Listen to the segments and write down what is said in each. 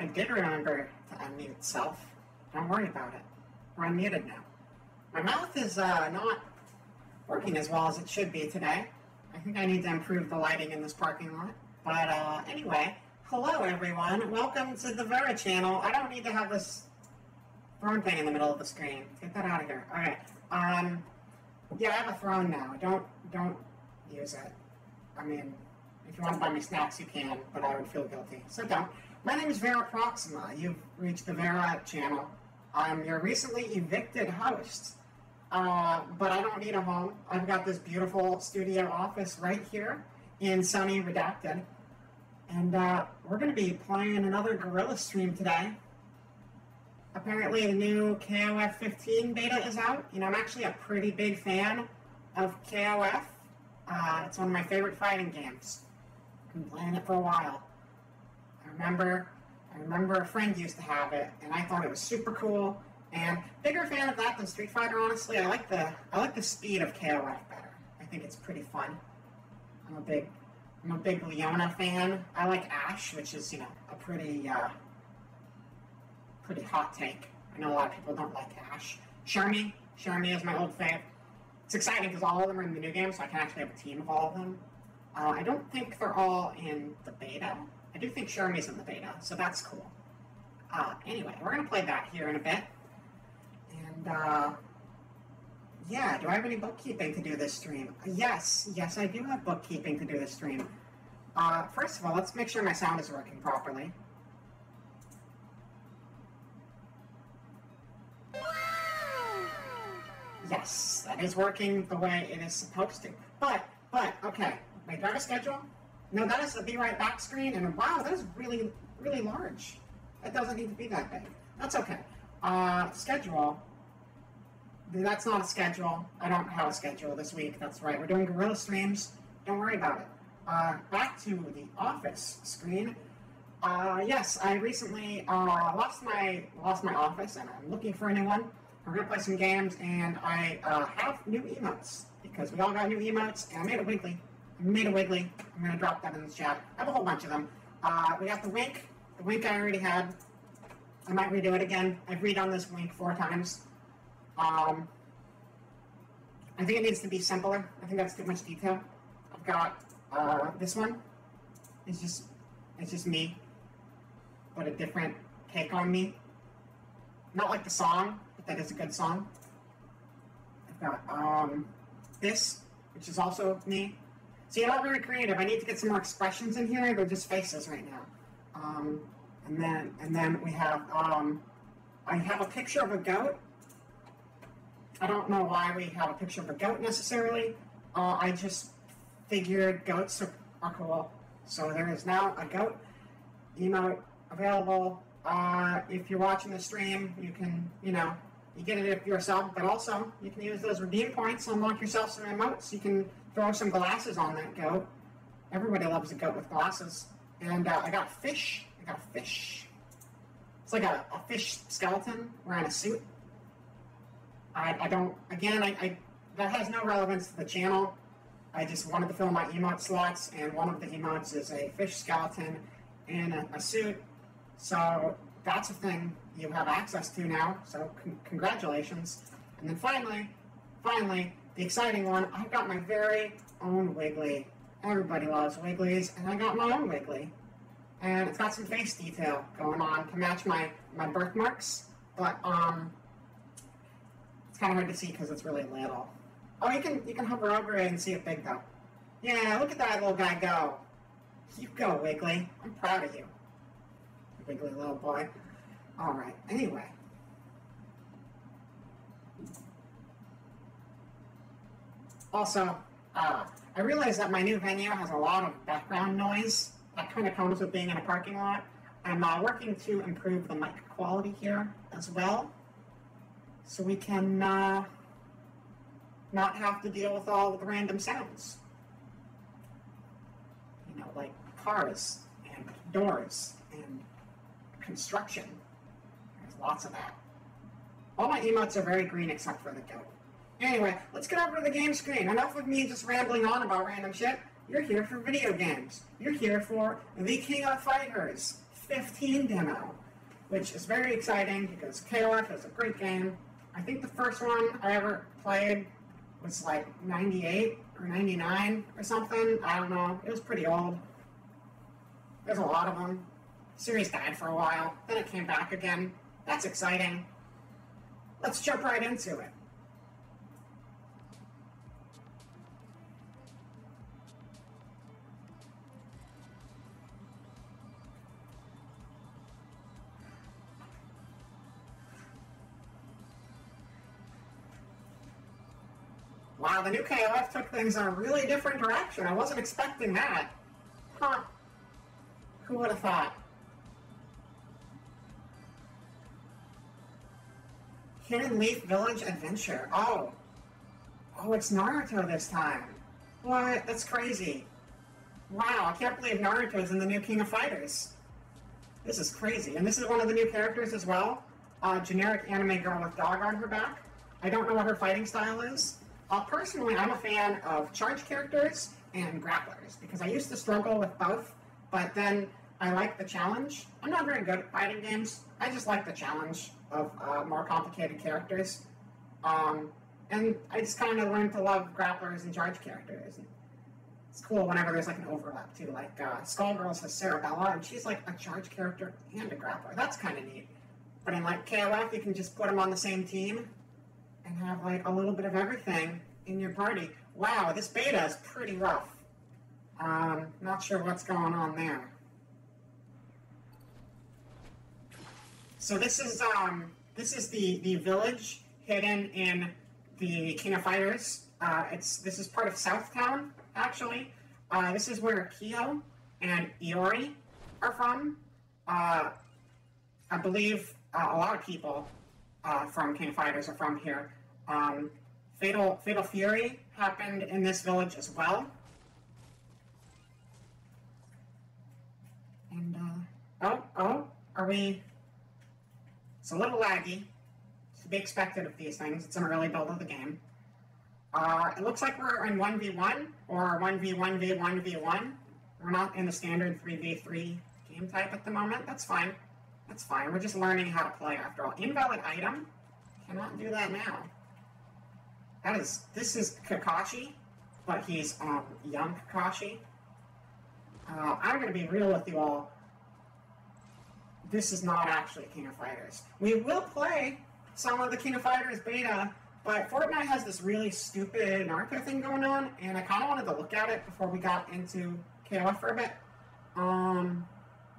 I did remember to unmute itself. Don't worry about it. We're unmuted now. My mouth is not working as well as it should be today. I think I need to improve the lighting in this parking lot. But anyway, hello everyone. Welcome to the Vera channel. I don't need to have this throne thing in the middle of the screen. Get that out of here. Alright. Yeah, I have a throne now. Don't use it. I mean, if you want to buy me snacks, you can, but I would feel guilty. So don't. My name is Vera Proxima. You've reached the Vera channel. I'm your recently evicted host. But I don't need a home. I've got this beautiful studio office right here in sunny Redacted. And we're going to be playing another Guerilla stream today. Apparently the new KOF 15 beta is out. You know, I'm actually a pretty big fan of KOF. It's one of my favorite fighting games. I've been playing it for a while. I remember a friend used to have it, and I thought it was super cool. And bigger fan of that than Street Fighter, honestly. I like the speed of KOF better. I think it's pretty fun. I'm a big Leona fan. I like Ash, which is, you know, a pretty hot take. I know a lot of people don't like Ash. Sharmy is my old fave. It's exciting because all of them are in the new game, so I can actually have a team of all of them. I don't think they're all in the beta. I do think Sharmy's in the beta, so that's cool. Anyway, we're going to play that here in a bit. And, yeah, do I have any bookkeeping to do this stream? Yes, I do have bookkeeping to do this stream. First of all, let's make sure my sound is working properly. Yes, that is working the way it is supposed to. But, okay. Wait, do I have a schedule? No, that is a Be Right Back screen, and wow, that is really, really large. That doesn't need to be that big. That's okay. Schedule. That's not a schedule. I don't have a schedule this week. That's right. We're doing Guerilla streams. Don't worry about it. Back to the office screen. Yes, I recently lost my office, and I'm looking for a new one. We're going to play some games, and I have new emotes, because we all got new emotes, and I made a Wiggly. I'm going to drop that in the chat. I have a whole bunch of them. We got the Wink. The Wink I already had. I might redo it again. I've redone this Wink 4 times. I think it needs to be simpler. I think that's too much detail. I've got this one. It's just me, but a different take on me. Not like the song, but that is a good song. I've got this, which is also me. So you're not very creative. I need to get some more expressions in here. They're just faces right now. And then we have I have a picture of a goat. I don't know why we have a picture of a goat necessarily. I just figured goats are cool. So there is now a goat emote available. If you're watching the stream, you can, you know, you get it yourself, but also you can use those redeem points to unlock yourself some emotes. You can throw some glasses on that goat. Everybody loves a goat with glasses. And I got a fish. It's like a fish skeleton wearing a suit. I that has no relevance to the channel. I just wanted to fill my emote slots, and one of the emotes is a fish skeleton in a suit. So that's a thing you have access to now, so congratulations. And then finally, the exciting one, I've got my very own Wiggly. Everybody loves Wigglies, and I got my own Wiggly. And it's got some face detail going on to match my birthmarks, but it's kind of hard to see because it's really little. Oh, you can hover over it and see it big though. Yeah, look at that little guy go. You go, Wiggly. I'm proud of you. Wiggly little boy. Alright, anyway. Also, I realize that my new venue has a lot of background noise. That kind of comes with being in a parking lot. I'm working to improve the mic quality here as well, so we can not have to deal with all the random sounds. You know, like cars and doors and construction. There's lots of that. All my emotes are very green except for the goat. Anyway, let's get over to the game screen. Enough of me just rambling on about random shit. You're here for video games. You're here for the King of Fighters 15 demo, which is very exciting because KOF is a great game. I think the first one I ever played was like 98 or 99 or something. I don't know. It was pretty old. There's a lot of them. The series died for a while. Then it came back again. That's exciting. Let's jump right into it. Wow, the new KOF took things in a really different direction. I wasn't expecting that. Huh. Who would have thought? Hidden Leaf Village Adventure. Oh, it's Naruto this time. What? That's crazy. Wow, I can't believe Naruto's in the new King of Fighters. This is crazy. And this is one of the new characters as well. Generic anime girl with dog on her back. I don't know what her fighting style is. Personally, I'm a fan of charge characters and grapplers because I used to struggle with both, but then I like the challenge. I'm not very good at fighting games. I just like the challenge of more complicated characters. And I just kind of learned to love grapplers and charge characters. And it's cool whenever there's like an overlap too. Like Skullgirls has Cerebella, and she's like a charge character and a grappler. That's kind of neat. But in like KOF, you can just put them on the same team and have like a little bit of everything in your party. Wow, this beta is pretty rough. Not sure what's going on there. So this is the village hidden in the King of Fighters. This is part of Southtown, actually. This is where Kyo and Iori are from. I believe a lot of people from King of Fighters are from here. Fatal Fury happened in this village as well. And, are we... It's a little laggy. It's to be expected of these things. It's an early build of the game. It looks like we're in 1v1 or 1v1v1v1. We're not in the standard 3v3 game type at the moment. That's fine. That's fine. We're just learning how to play after all. Invalid item? Cannot do that now. This is Kakashi, but he's young Kakashi. I'm going to be real with you all. This is not actually King of Fighters. We will play some of the King of Fighters beta, but Fortnite has this really stupid Naruto thing going on, and I kind of wanted to look at it before we got into KOF for a bit.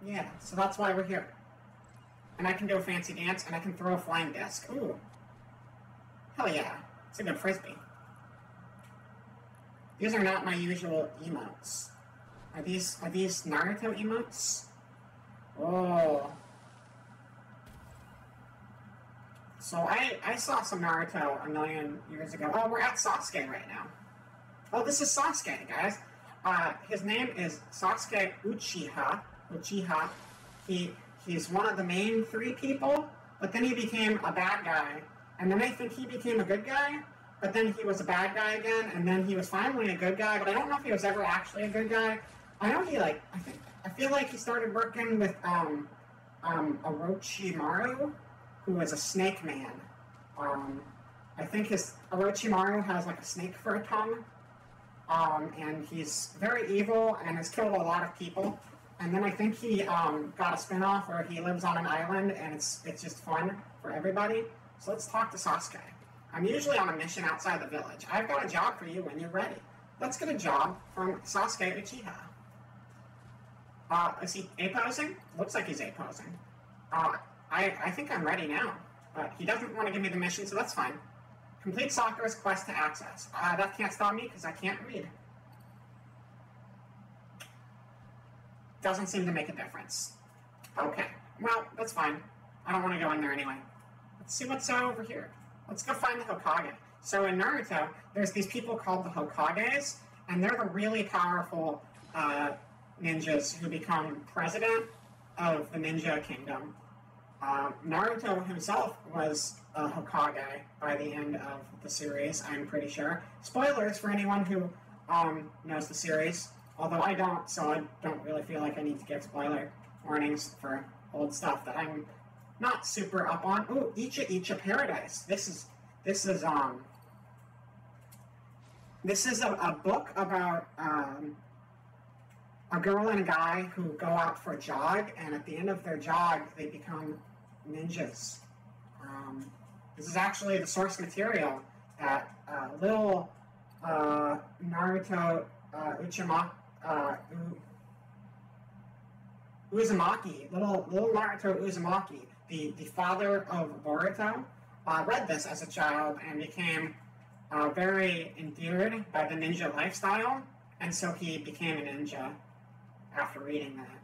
Yeah, so that's why we're here. And I can do a fancy dance, and I can throw a flying disc. Ooh. Hell yeah. It's a good frisbee. These are not my usual emotes. Are these Naruto emotes? Oh. So I saw some Naruto a million years ago. Oh, we're at Sasuke right now. Oh, this is Sasuke, guys. His name is Sasuke Uchiha. Uchiha. He's one of the main three people, but then he became a bad guy. And then I think he became a good guy, but then he was a bad guy again, and then he was finally a good guy, but I don't know if he was ever actually a good guy. I know I feel like he started working with Orochimaru, who was a snake man. I think Orochimaru has like a snake for a tongue, and he's very evil and has killed a lot of people. And then I think he got a spin-off where he lives on an island, and it's just fun for everybody. So let's talk to Sasuke. I'm usually on a mission outside the village. I've got a job for you when you're ready. Let's get a job from Sasuke Uchiha. Is he A-posing? Looks like he's A-posing. I think I'm ready now, but he doesn't want to give me the mission, so that's fine. Complete Sakura's quest to access. That can't stop me because I can't read. Doesn't seem to make a difference. Okay, well, that's fine. I don't want to go in there anyway. Let's see what's over here. Let's go find the Hokage. So in Naruto, there's these people called the Hokages, and they're the really powerful ninjas who become president of the Ninja Kingdom. Naruto himself was a Hokage by the end of the series, I'm pretty sure. Spoilers for anyone who knows the series, although I don't, so I don't really feel like I need to give spoiler. warnings for old stuff that I'm not super up on. Ooh, Icha Paradise. This is a book about a girl and a guy who go out for a jog, and at the end of their jog, they become ninjas. This is actually the source material that little Naruto Uzumaki, little Naruto Uzumaki, the father of Boruto, read this as a child and became very endeared by the ninja lifestyle, and so he became a ninja after reading that.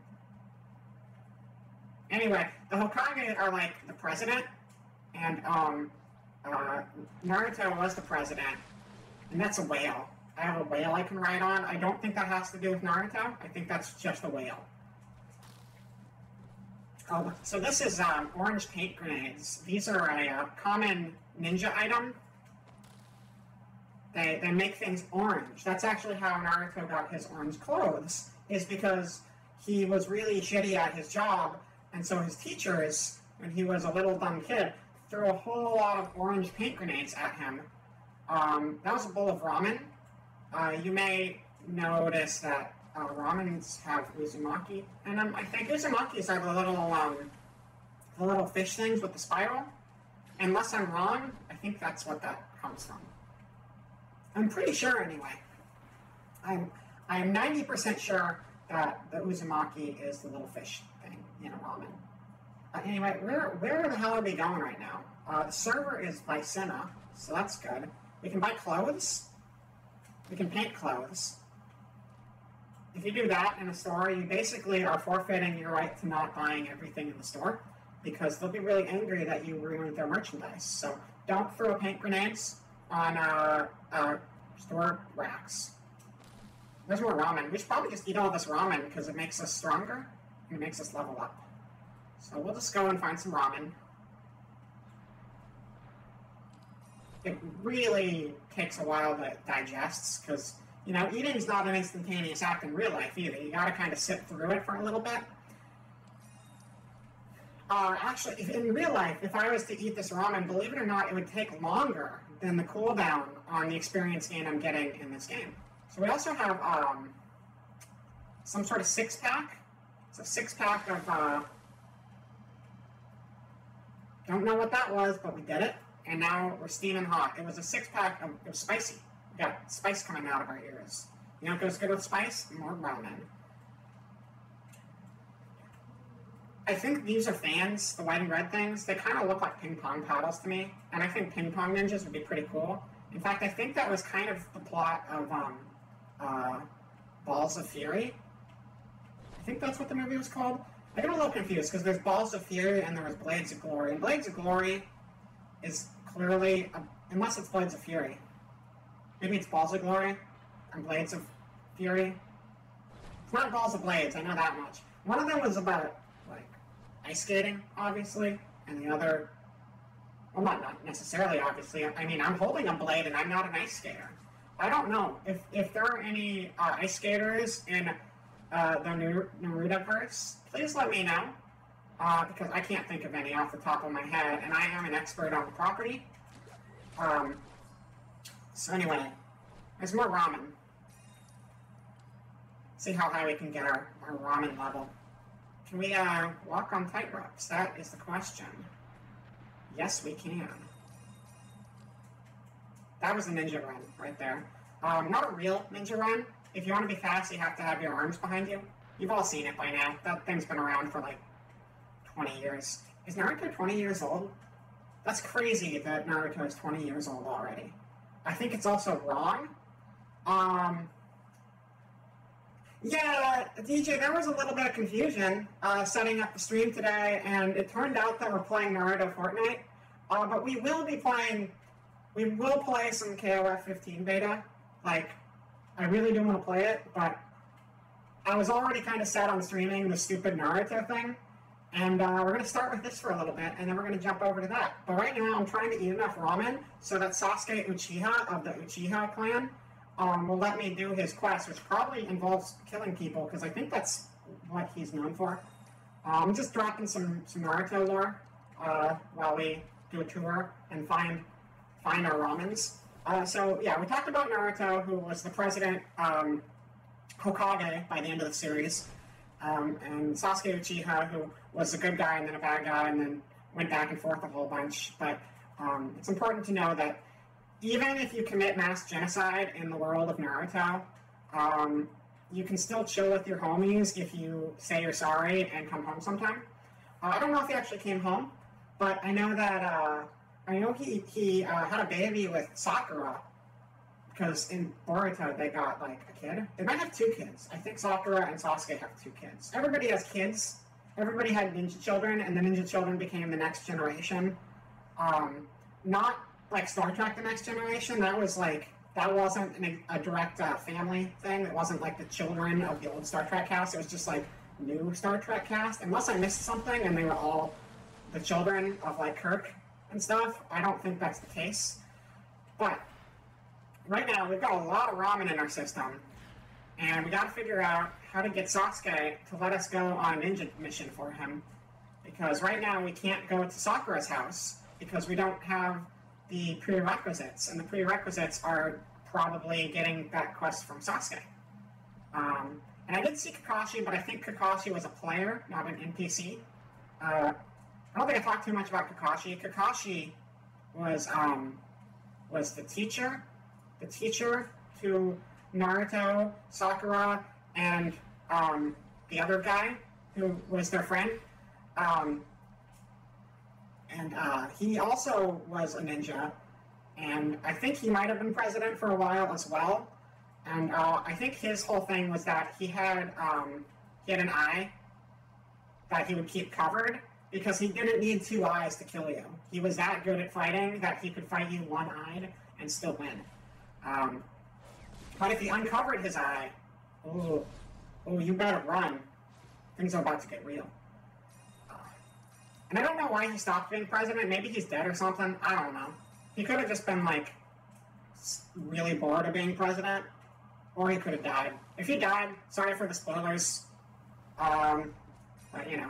Anyway, the Hokage are like the president, and Naruto was the president, and that's a whale. I have a whale I can ride on. I don't think that has to do with Naruto. I think that's just a whale. So this is orange paint grenades. These are a common ninja item. They make things orange. That's actually how Naruto got his orange clothes, is because he was really shitty at his job, and so his teachers, when he was a little dumb kid, threw a whole lot of orange paint grenades at him. That was a bowl of ramen. You may notice that ramens have uzumaki in them. I think uzumakis are the little fish things with the spiral. Unless I'm wrong, I think that's what that comes from. I'm pretty sure, anyway. I'm 90% sure that the uzumaki is the little fish thing in a ramen. Anyway, where the hell are we going right now? The server is by Senna, so that's good. We can buy clothes. We can paint clothes. If you do that in a store, you basically are forfeiting your right to not buying everything in the store, because they'll be really angry that you ruined their merchandise. So don't throw paint grenades on store racks. There's more ramen. We should probably just eat all this ramen because it makes us stronger and it makes us level up. So we'll just go and find some ramen. It really takes a while to digest because, you know, eating is not an instantaneous act in real life either. You gotta kind of sit through it for a little bit. Actually, in real life, if I was to eat this ramen, believe it or not, it would take longer than the cooldown on the experience gain I'm getting in this game. So we also have some sort of six-pack. It's a six-pack of, don't know what that was, but we did it. And now we're steaming hot. It was a six-pack of, it was spicy. We got spice coming out of our ears. You know what goes good with spice? More ramen. I think these are fans, the white and red things. They kind of look like ping pong paddles to me, and I think ping pong ninjas would be pretty cool. In fact, I think that was kind of the plot of Balls of Fury. I think that's what the movie was called. I get a little confused because there's Balls of Fury and there was Blades of Glory. And Blades of Glory is clearly, unless it's Blades of Fury, maybe it's Balls of Glory and Blades of Fury. It's not Balls of Blades, I know that much. One of them was about ice skating, obviously, and the other, well, not necessarily, obviously. I mean, I'm holding a blade, and I'm not an ice skater. I don't know. If there are any ice skaters in the Naruto-verse, please let me know, because I can't think of any off the top of my head, and I am an expert on the property. So anyway, there's more ramen. See how high we can get our ramen level. Can we walk on tightropes? That is the question. Yes, we can. That was a ninja run right there. Not a real ninja run. If you want to be fast, you have to have your arms behind you. You've all seen it by now. That thing's been around for like 20 years. Is Naruto 20 years old? That's crazy that Naruto is 20 years old already. I think it's also wrong. Yeah, DJ, there was a little bit of confusion setting up the stream today, and it turned out that we're playing Naruto Fortnite. But we will play some KOF 15 beta. Like, I really do want to play it, but I was already kind of set on streaming the stupid Naruto thing. And we're going to start with this for a little bit, and then we're going to jump over to that. But right now, I'm trying to eat enough ramen so that Sasuke Uchiha of the Uchiha clan will let me do his quest, which probably involves killing people, because I think that's what he's known for. I'm just dropping some Naruto lore while we do a tour and find our ramens. So yeah, we talked about Naruto, who was the president Hokage by the end of the series, and Sasuke Uchiha, who was a good guy and then a bad guy, and then went back and forth a whole bunch. But it's important to know that even if you commit mass genocide in the world of Naruto, you can still chill with your homies if you say you're sorry and come home sometime. I don't know if he actually came home, but I know that he had a baby with Sakura, because in Boruto they got like a kid. They might have 2 kids. I think Sakura and Sasuke have 2 kids. Everybody has kids. Everybody had ninja children, and the ninja children became the next generation. Not like Star Trek: The Next Generation. That wasn't a direct family thing. It wasn't like the children of the old Star Trek cast. It was just like new Star Trek cast. Unless I missed something and they were all the children of like Kirk and stuff. I don't think that's the case. But right now we've got a lot of ramen in our system, and we got to figure out how to get Sasuke to let us go on a ninja mission for him. Because right now we can't go to Sakura's house because we don't have the prerequisites, and the prerequisites are probably getting that quest from Sasuke. And I did see Kakashi, but I think Kakashi was a player, not an NPC. I don't think I talked too much about Kakashi. Kakashi was the teacher to Naruto, Sakura, and the other guy who was their friend. And he also was a ninja, and I think he might have been president for a while as well. And I think his whole thing was that he had an eye that he would keep covered because he didn't need 2 eyes to kill you. He was that good at fighting that he could fight you one-eyed and still win. But if he uncovered his eye, oh, you better run. Things are about to get real. And I don't know why he stopped being president. Maybe he's dead or something. I don't know. He could have just been, like, really bored of being president. Or he could have died. If he died, sorry for the spoilers. But, you know.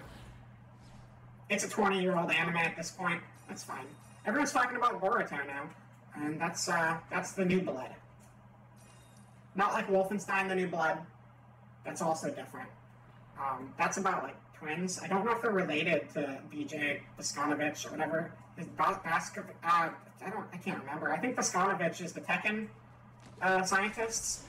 It's a 20-year-old anime at this point. That's fine. Everyone's talking about Boruto now. And that's the New Blood. Not like Wolfenstein, the New Blood. That's also different. That's about, like, twins. I don't know if they're related to BJ Boskanovich or whatever. I can't remember. I think Boskanovich is the Tekken scientists.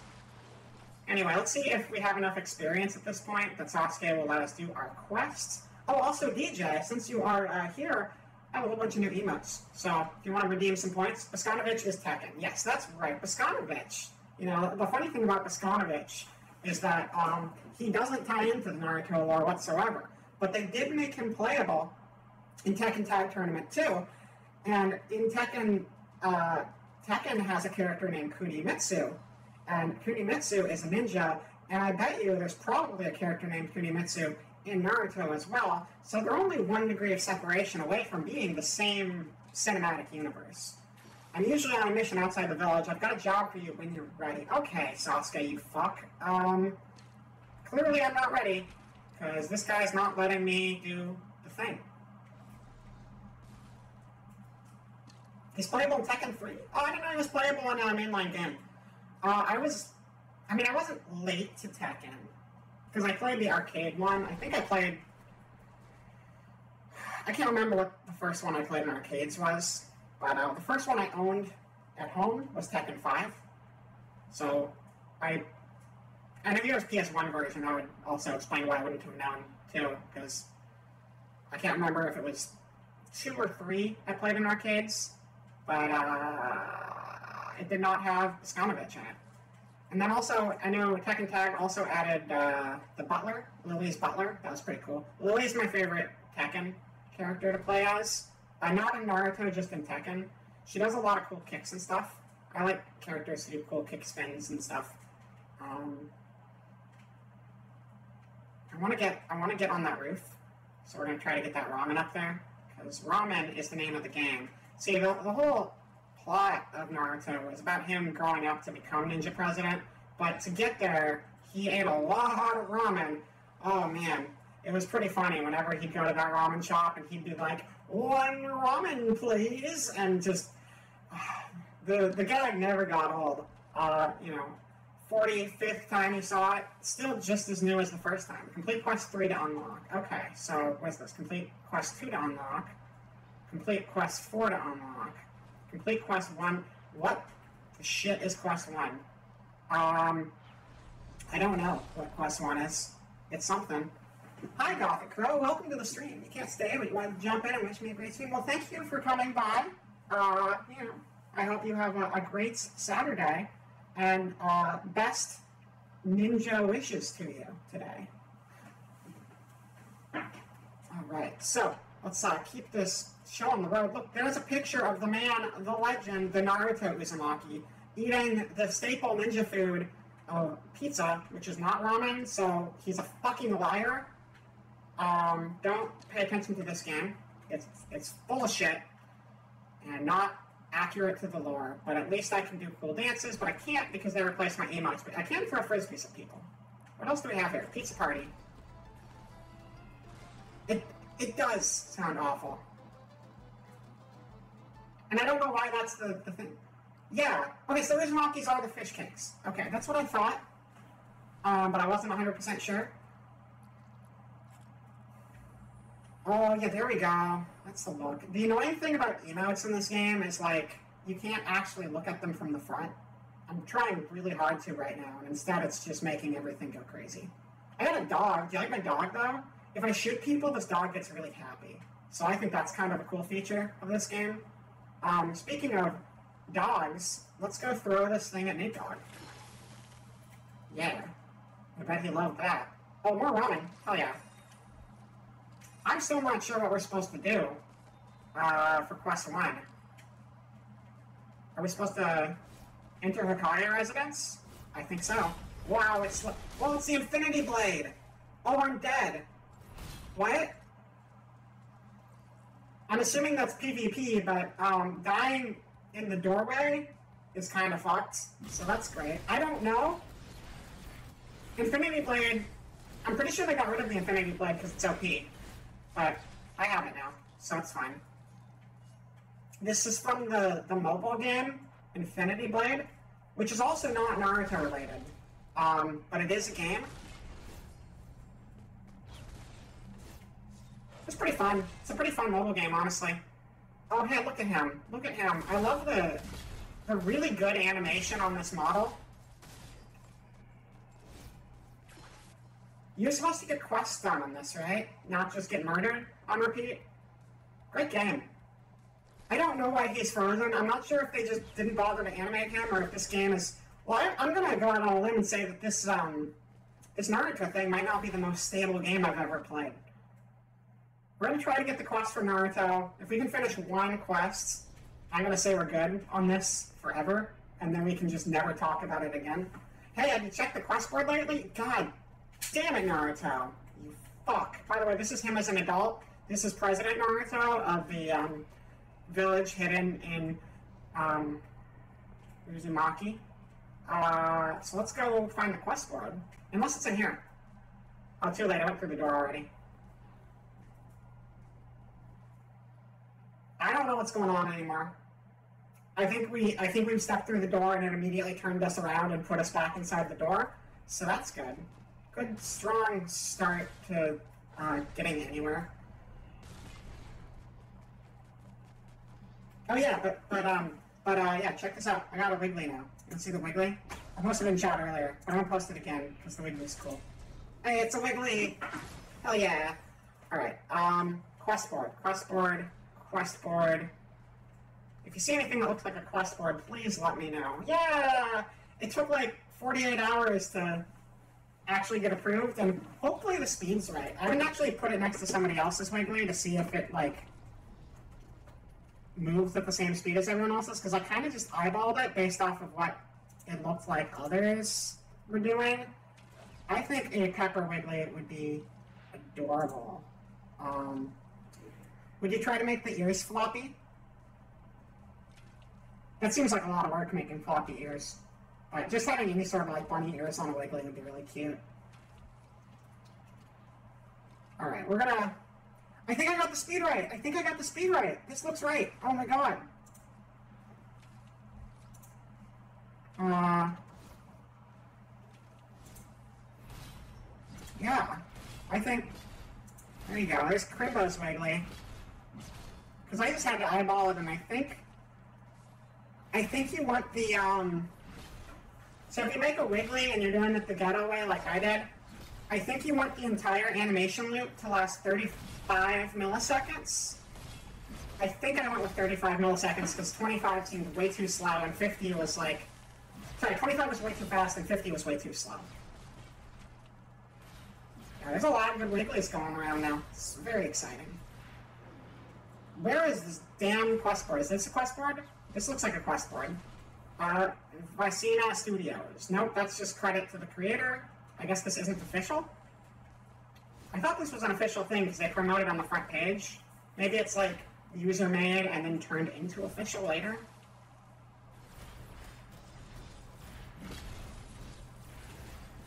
Anyway, let's see if we have enough experience at this point that Sasuke will let us do our quests. Oh, also DJ, since you are here, I have a whole bunch of new emotes. So if you want to redeem some points, Boskanovich is Tekken. Yes, that's right, Boskanovich. You know, the funny thing about Boskanovich is that he doesn't tie into the Naruto lore whatsoever. But they did make him playable in Tekken Tag Tournament 2. And in Tekken, Tekken has a character named Kunimitsu. And Kunimitsu is a ninja, and I bet you there's probably a character named Kunimitsu in Naruto as well. So they're only 1 degree of separation away from being the same cinematic universe. I'm usually on a mission outside the village. I've got a job for you when you're ready. Okay, Sasuke, you fuck. Clearly I'm not ready, because this guy's not letting me do the thing. He's playable in Tekken 3. Oh, I didn't know he was playable in a mainline game. I wasn't late to Tekken, because I played the arcade one. I think I can't remember what the first one I played in arcades was, but the first one I owned at home was Tekken 5. So, and if it was PS1 version, I would also explain why I wouldn't have known, too, because I can't remember if it was 2 or 3 I played in arcades, but it did not have Boskanovich in it. And then also, I know Tekken Tag also added the Butler, Lily's Butler. That was pretty cool. Lily's my favorite Tekken character to play as. Not in Naruto, just in Tekken. She does a lot of cool kicks and stuff. I like characters who do cool kick spins and stuff. I want to get on that roof, so we're gonna try to get that ramen up there, because ramen is the name of the game. See, the whole plot of Naruto was about him growing up to become ninja president, but to get there, he ate a lot of ramen. Oh man, it was pretty funny whenever he'd go to that ramen shop and he'd be like, "1 ramen, please," and just the gag never got old. 45th time you saw it, still just as new as the first time. Complete quest 3 to unlock. Okay, so what's this? Complete quest 2 to unlock. Complete quest 4 to unlock. Complete quest 1. What the shit is quest 1? I don't know what quest 1 is. It's something. Hi, Gothic Crow. Welcome to the stream. You can't stay, but you want to jump in and wish me a great stream. Well, thank you for coming by. I hope you have a great Saturday, and best ninja wishes to you today. All right, so let's keep this show on the road. Look, there's a picture of the man, the legend, the Naruto Uzumaki, eating the staple ninja food of pizza, which is not ramen, so he's a fucking liar. Don't pay attention to this game. It's full of shit and not accurate to the lore, but at least I can do cool dances, but I can't because they replaced my emotes. But I can throw frisbees at people. What else do we have here? Pizza party. It does sound awful. And I don't know why that's the thing. Yeah. Okay, so Uzumakis are the fish cakes. Okay, that's what I thought. But I wasn't 100% sure. Oh, yeah, there we go. That's the look. The annoying thing about emotes in this game is, like, you can't actually look at them from the front. I'm trying really hard to right now, and instead it's just making everything go crazy. I got a dog. Do you like my dog, though? If I shoot people, this dog gets really happy. So I think that's kind of a cool feature of this game. Speaking of dogs, let's go throw this thing at Nate Dog. Yeah. I bet he loved that. Oh, more running. Hell yeah. I'm still not sure what we're supposed to do for quest 1. Are we supposed to enter Hikaya residence? I think so. Wow, it's the Infinity Blade. Oh, I'm dead. What? I'm assuming that's PvP, but dying in the doorway is kind of fucked, so that's great. I don't know. Infinity Blade, I'm pretty sure they got rid of the Infinity Blade because it's OP. But I have it now, so it's fine. This is from the mobile game, Infinity Blade, which is also not Naruto related. But it is a game. It's pretty fun. It's a pretty fun mobile game, honestly. Oh, hey, look at him. Look at him. I love the really good animation on this model. You're supposed to get quests done on this, right? Not just get murdered on repeat? Great game. I don't know why he's frozen. I'm not sure if they just didn't bother to animate him or if this game is... Well, I'm going to go out on a limb and say that this Naruto thing might not be the most stable game I've ever played. We're going to try to get the quest for Naruto. If we can finish 1 quest, I'm going to say we're good on this forever, and then we can just never talk about it again. Hey, have you checked the quest board lately? God damn it, Naruto. You fuck. By the way, this is him as an adult. This is President Naruto of the village hidden in Uzumaki. So let's go find the quest board. Unless it's in here. Oh, too late. I went through the door already. I don't know what's going on anymore. I think we've stepped through the door and it immediately turned us around and put us back inside the door. So that's good. Good, strong start to getting anywhere. Oh yeah, but yeah, check this out. I got a Wiggly now. You can see the Wiggly? I posted it in chat earlier, but I'm gonna post it again because the Wiggly's cool. Hey, it's a Wiggly! Hell yeah! Alright, quest board. Quest board. If you see anything that looks like a quest board, please let me know. Yeah! It took like 48 hours to actually get approved, and hopefully the speed's right. I didn't actually put it next to somebody else's Wiggly to see if it, like, moves at the same speed as everyone else's, because I kind of just eyeballed it based off of what it looked like others were doing. I think a Pepper Wiggly would be adorable. Would you try to make the ears floppy? That seems like a lot of work making floppy ears. But just having any sort of like bunny ears on a Wiggly would be really cute. Alright, we're gonna... I think I got the speed right. I think I got the speed right. This looks right. Oh my god. Yeah. I think... There you go. There's Cribbo's Wiggly. Because I just had to eyeball it, and I think you want the, So if you make a Wiggly and you're doing it the ghetto way like I did, I think you want the entire animation loop to last 35 milliseconds. I think I went with 35 milliseconds because 25 seemed way too slow and 50 was like... Sorry, 25 was way too fast and 50 was way too slow. Yeah, there's a lot of good Wigglies going around now. It's very exciting. Where is this damn quest board? Is this a quest board? This looks like a quest board. Vicina Studios. Nope, that's just credit to the creator. I guess this isn't official. I thought this was an official thing because they promoted on the front page. Maybe it's like user-made and then turned into official later.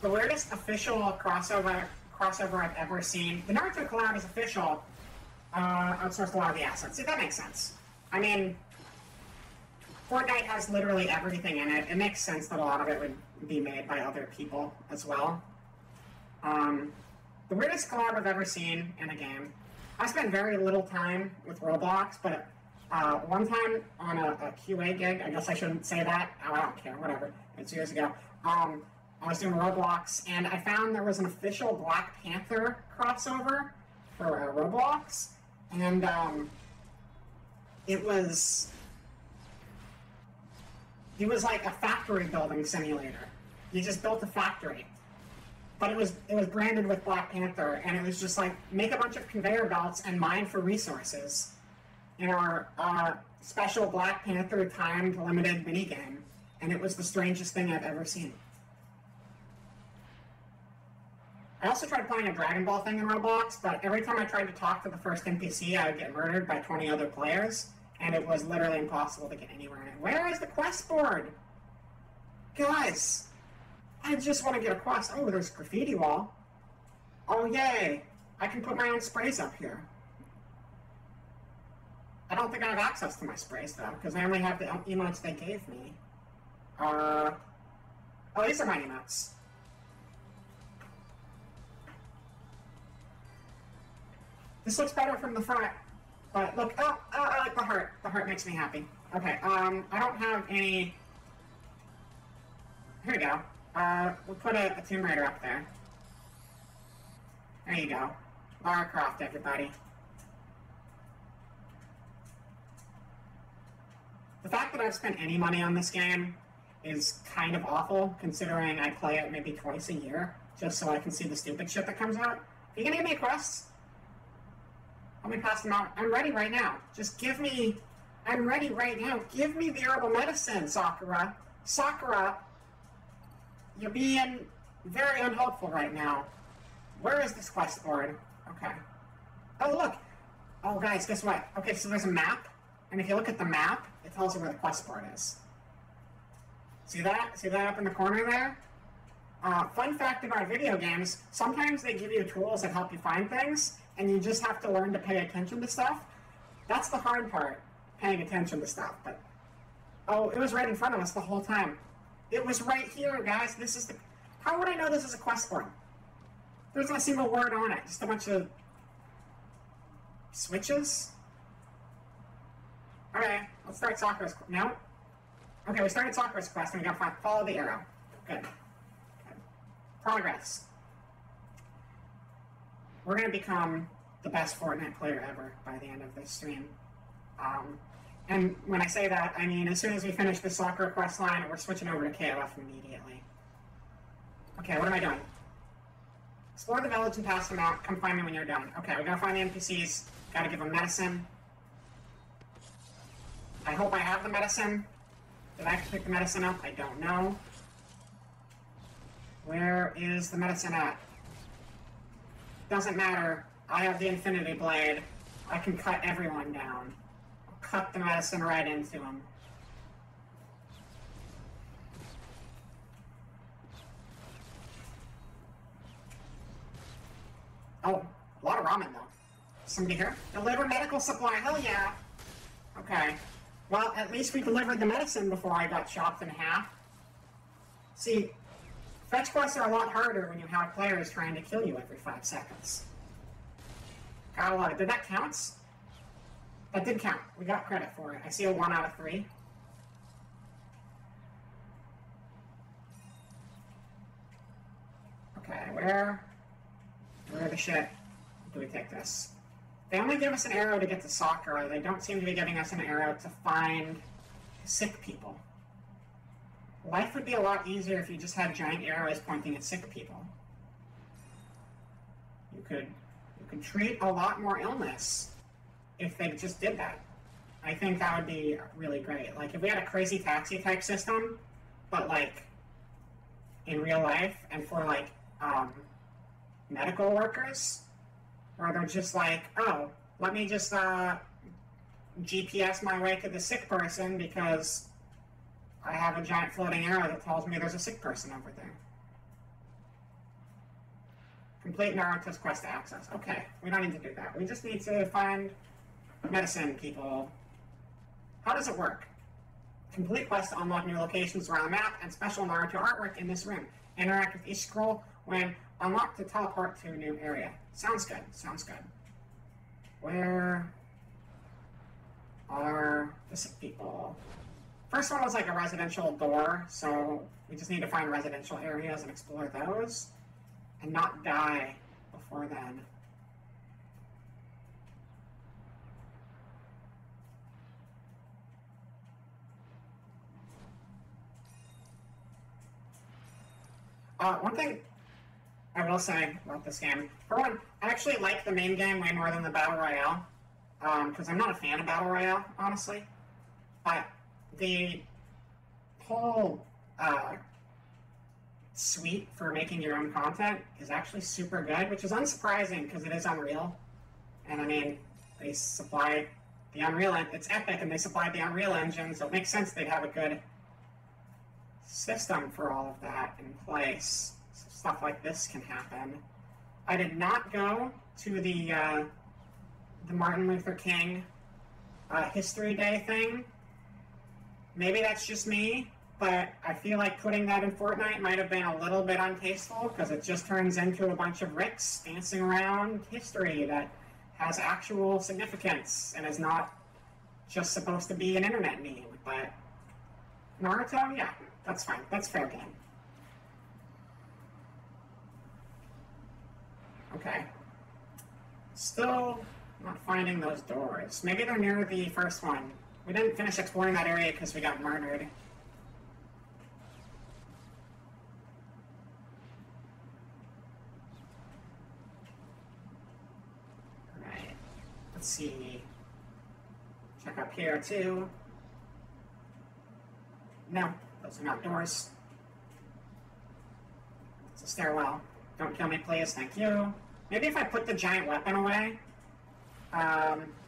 The weirdest official crossover I've ever seen. The Naruto collab is official. Outsourced a lot of the assets. See, that makes sense. I mean, Fortnite has literally everything in it. It makes sense that a lot of it would be made by other people as well. The weirdest collab I've ever seen in a game. I spent very little time with Roblox, but one time on a QA gig, I guess I shouldn't say that. Oh, I don't care, whatever. It's years ago. I was doing Roblox, and I found there was an official Black Panther crossover for Roblox, and it was like a factory building simulator. You just built a factory, but it was branded with Black Panther, and it was just like make a bunch of conveyor belts and mine for resources in our special Black Panther timed limited minigame, and it was the strangest thing I've ever seen. I also tried playing a Dragon Ball thing in Roblox, but every time I tried to talk to the first NPC, I would get murdered by 20 other players, and it was literally impossible to get anywhere in it. Where is the quest board? Guys, I just want to get a quest. Oh, there's a graffiti wall. Oh, yay. I can put my own sprays up here. I don't think I have access to my sprays, though, because I only have the emotes they gave me. Oh, these are my emotes. This looks better from the front, but look, oh, I like the heart. The heart makes me happy. Okay, I don't have any... Here we go. We'll put a Tomb Raider up there. There you go. Lara Croft, everybody. The fact that I've spent any money on this game is kind of awful, considering I play it maybe twice a year, just so I can see the stupid shit that comes out. Are you gonna give me quests? Let me pass them out. I'm ready right now. Just give me... I'm ready right now. Give me the herbal medicine, Sakura. Sakura, you're being very unhelpful right now. Where is this quest board? Okay. Oh, look. Oh, guys, guess what? Okay, so there's a map, and if you look at the map, it tells you where the quest board is. See that? See that up in the corner there? Fun fact about video games, sometimes they give you tools that help you find things, and you just have to learn to pay attention to stuff. That's the hard part, paying attention to stuff. But oh, it was right in front of us the whole time. It was right here, guys. This is the... How would I know this is a quest board? There's not a single word on it. Just a bunch of switches. Okay, let's start Sakura's... No? Okay, we started Sakura's quest, and we gotta follow the arrow. Good. Progress. We're going to become the best Fortnite player ever by the end of this stream. And when I say that, I mean as soon as we finish the Sakura quest line, we're switching over to KOF immediately. Okay, what am I doing? Explore the village and pass them out. Come find me when you're done. Okay, we gotta find the NPCs. Gotta give them medicine. I hope I have the medicine. Did I have to pick the medicine up? I don't know. Where is the medicine at? Doesn't matter. I have the Infinity Blade. I can cut everyone down. I'll cut the medicine right into them. Oh, A lot of ramen, though. Somebody here? Deliver medical supply. Hell yeah. Okay. Well, at least we delivered the medicine before I got chopped in half. See, fetch quests are a lot harder when you have players trying to kill you every 5 seconds. Gotta love it. Did that count? That did count. We got credit for it. I see a 1 out of 3. Okay, where the shit do we take this? They only give us an arrow to get to soccer. They don't seem to be giving us an arrow to find sick people. Life would be a lot easier if you just had giant arrows pointing at sick people. You could treat a lot more illness if they just did that. I think that would be really great. Like, if we had a crazy taxi type system, but like in real life and for like medical workers, where they're just like, oh, let me just GPS my way to the sick person because I have a giant floating arrow that tells me there's a sick person over there. Complete Naruto's quest to access. Okay, we don't need to do that. We just need to find medicine people. How does it work? Complete quest to unlock new locations around the map and special Naruto artwork in this room. Interact with each scroll when unlocked to teleport to a new area. Sounds good, sounds good. Where are the sick people? First one was like a residential door, so we just need to find residential areas and explore those and not die before then. One thing I will say about this game, for one, I actually like the main game way more than the Battle Royale, because I'm not a fan of Battle Royale, honestly. But the whole suite for making your own content is actually super good, which is unsurprising because it is Unreal. And I mean, they supply the Unreal, it's Epic, and they supplied the Unreal Engine, so it makes sense they'd have a good system for all of that in place. So stuff like this can happen. I did not go to the Martin Luther King History Day thing. Maybe that's just me, but I feel like putting that in Fortnite might have been a little bit untasteful because it just turns into a bunch of Ricks dancing around history that has actual significance and is not just supposed to be an internet meme. But Naruto, yeah, that's fine. That's fair game. Okay. Still not finding those doors. Maybe they're near the first one. We didn't finish exploring that area because we got murdered. Alright. Let's see. Check up here too. No, those are not doors. It's a stairwell. Don't kill me, please. Thank you. Maybe if I put the giant weapon away. Oh,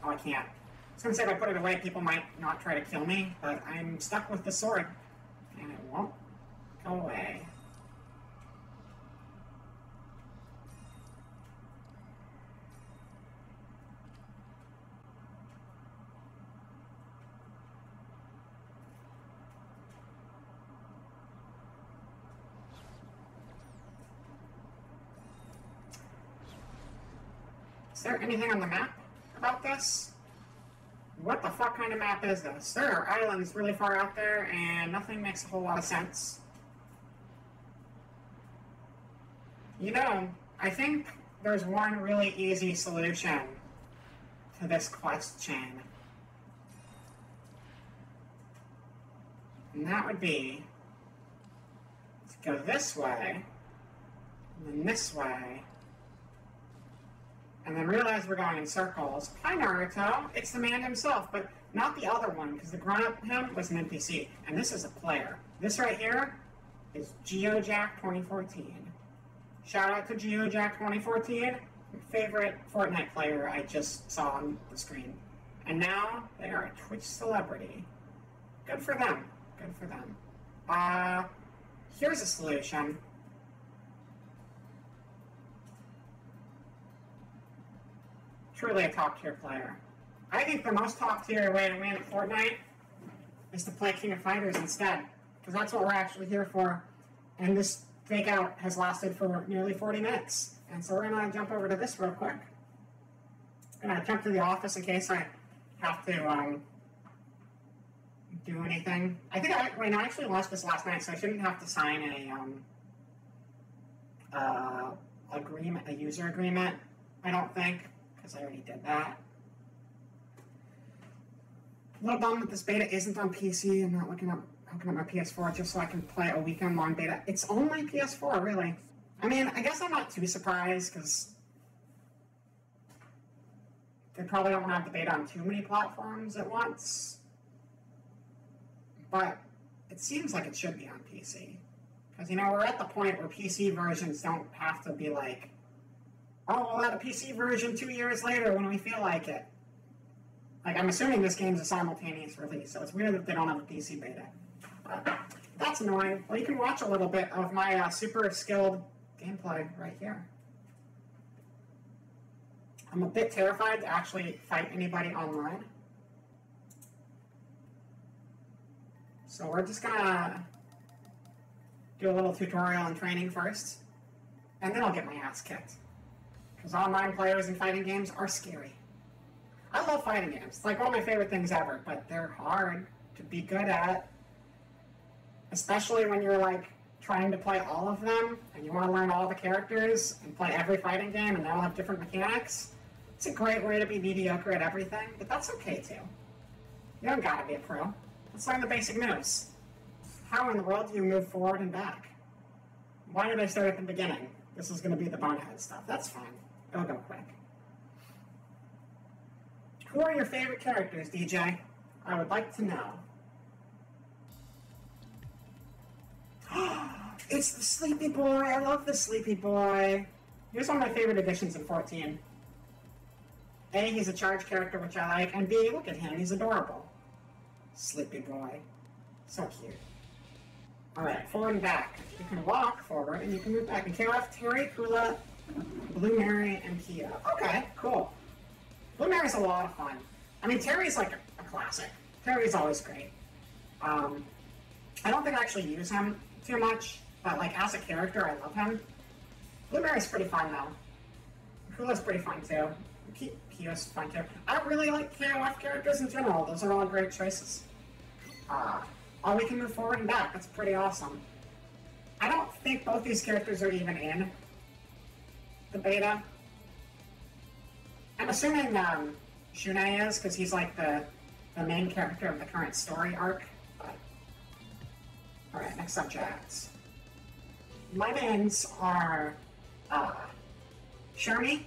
I can't. I was going to say if I put it away, people might not try to kill me, but I'm stuck with the sword, and it won't go away. Is there anything on the map about this? What the fuck kind of map is this? There are islands really far out there, and nothing makes a whole lot of sense. You know, I think there's one really easy solution to this quest chain. And that would be to go this way, and then this way, and then realize we're going in circles. Hi, Naruto. It's the man himself, but not the other one, because the grown-up him was an NPC, and this is a player. This right here is GeoJack 2014. Shout out to GeoJack 2014, my favorite Fortnite player I just saw on the screen. And now they are a Twitch celebrity. Good for them. Good for them. Here's a solution. truly a top tier player. I think the most top tier way to win at Fortnite is to play King of Fighters instead, because that's what we're actually here for. And this fake out has lasted for nearly 40 minutes. And so we're gonna jump over to this real quick. I'm gonna jump to the office in case I have to do anything. I think I actually launched this last night, so I shouldn't have to sign a user agreement. I don't think, because I already did that. A little bummed that this beta isn't on PC. I'm not hooking up my PS4 just so I can play a weekend-long beta. It's only PS4, really. I mean, I guess I'm not too surprised, because they probably don't have the beta on too many platforms at once. But it seems like it should be on PC. Because, you know, we're at the point where PC versions don't have to be like, oh, we'll add a PC version 2 years later when we feel like it. Like, I'm assuming this game's a simultaneous release, so it's weird that they don't have a PC beta. But that's annoying. Well, you can watch a little bit of my super skilled gameplay right here. I'm a bit terrified to actually fight anybody online. So we're just gonna do a little tutorial and training first, and then I'll get my ass kicked. Because online players in fighting games are scary. I love fighting games. It's like one of my favorite things ever, but they're hard to be good at. Especially when you're like trying to play all of them, and you want to learn all the characters and play every fighting game, and they all have different mechanics. It's a great way to be mediocre at everything, but that's okay too. You don't gotta be a pro. Let's learn the basic moves. How in the world do you move forward and back? Why did I start at the beginning? This is gonna be the bonehead stuff. That's fine. It'll go quick. Who are your favorite characters, DJ? I would like to know. It's the Sleepy Boy! I love the Sleepy Boy! Here's one of my favorite additions in 14. A, he's a charge character, which I like, and B, look at him, he's adorable. Sleepy Boy. So cute. Alright, forward and back. You can walk forward, and you can move back. And KOF, Terry, Kula, Blue Mary, and Kia. Okay, cool. Blue Mary's a lot of fun. I mean, Terry's like a classic. Terry's always great. I don't think I actually use him too much, but like as a character, I love him. Blue Mary's pretty fun though. Kula's pretty fun too. Kia's fun too. I really like KOF characters in general. Those are all great choices. Oh, we can move forward and back. That's pretty awesome. I don't think both these characters are even in the beta. I'm assuming Shune is, because he's like the main character of the current story arc. But alright, next subject. My mains are Shermie,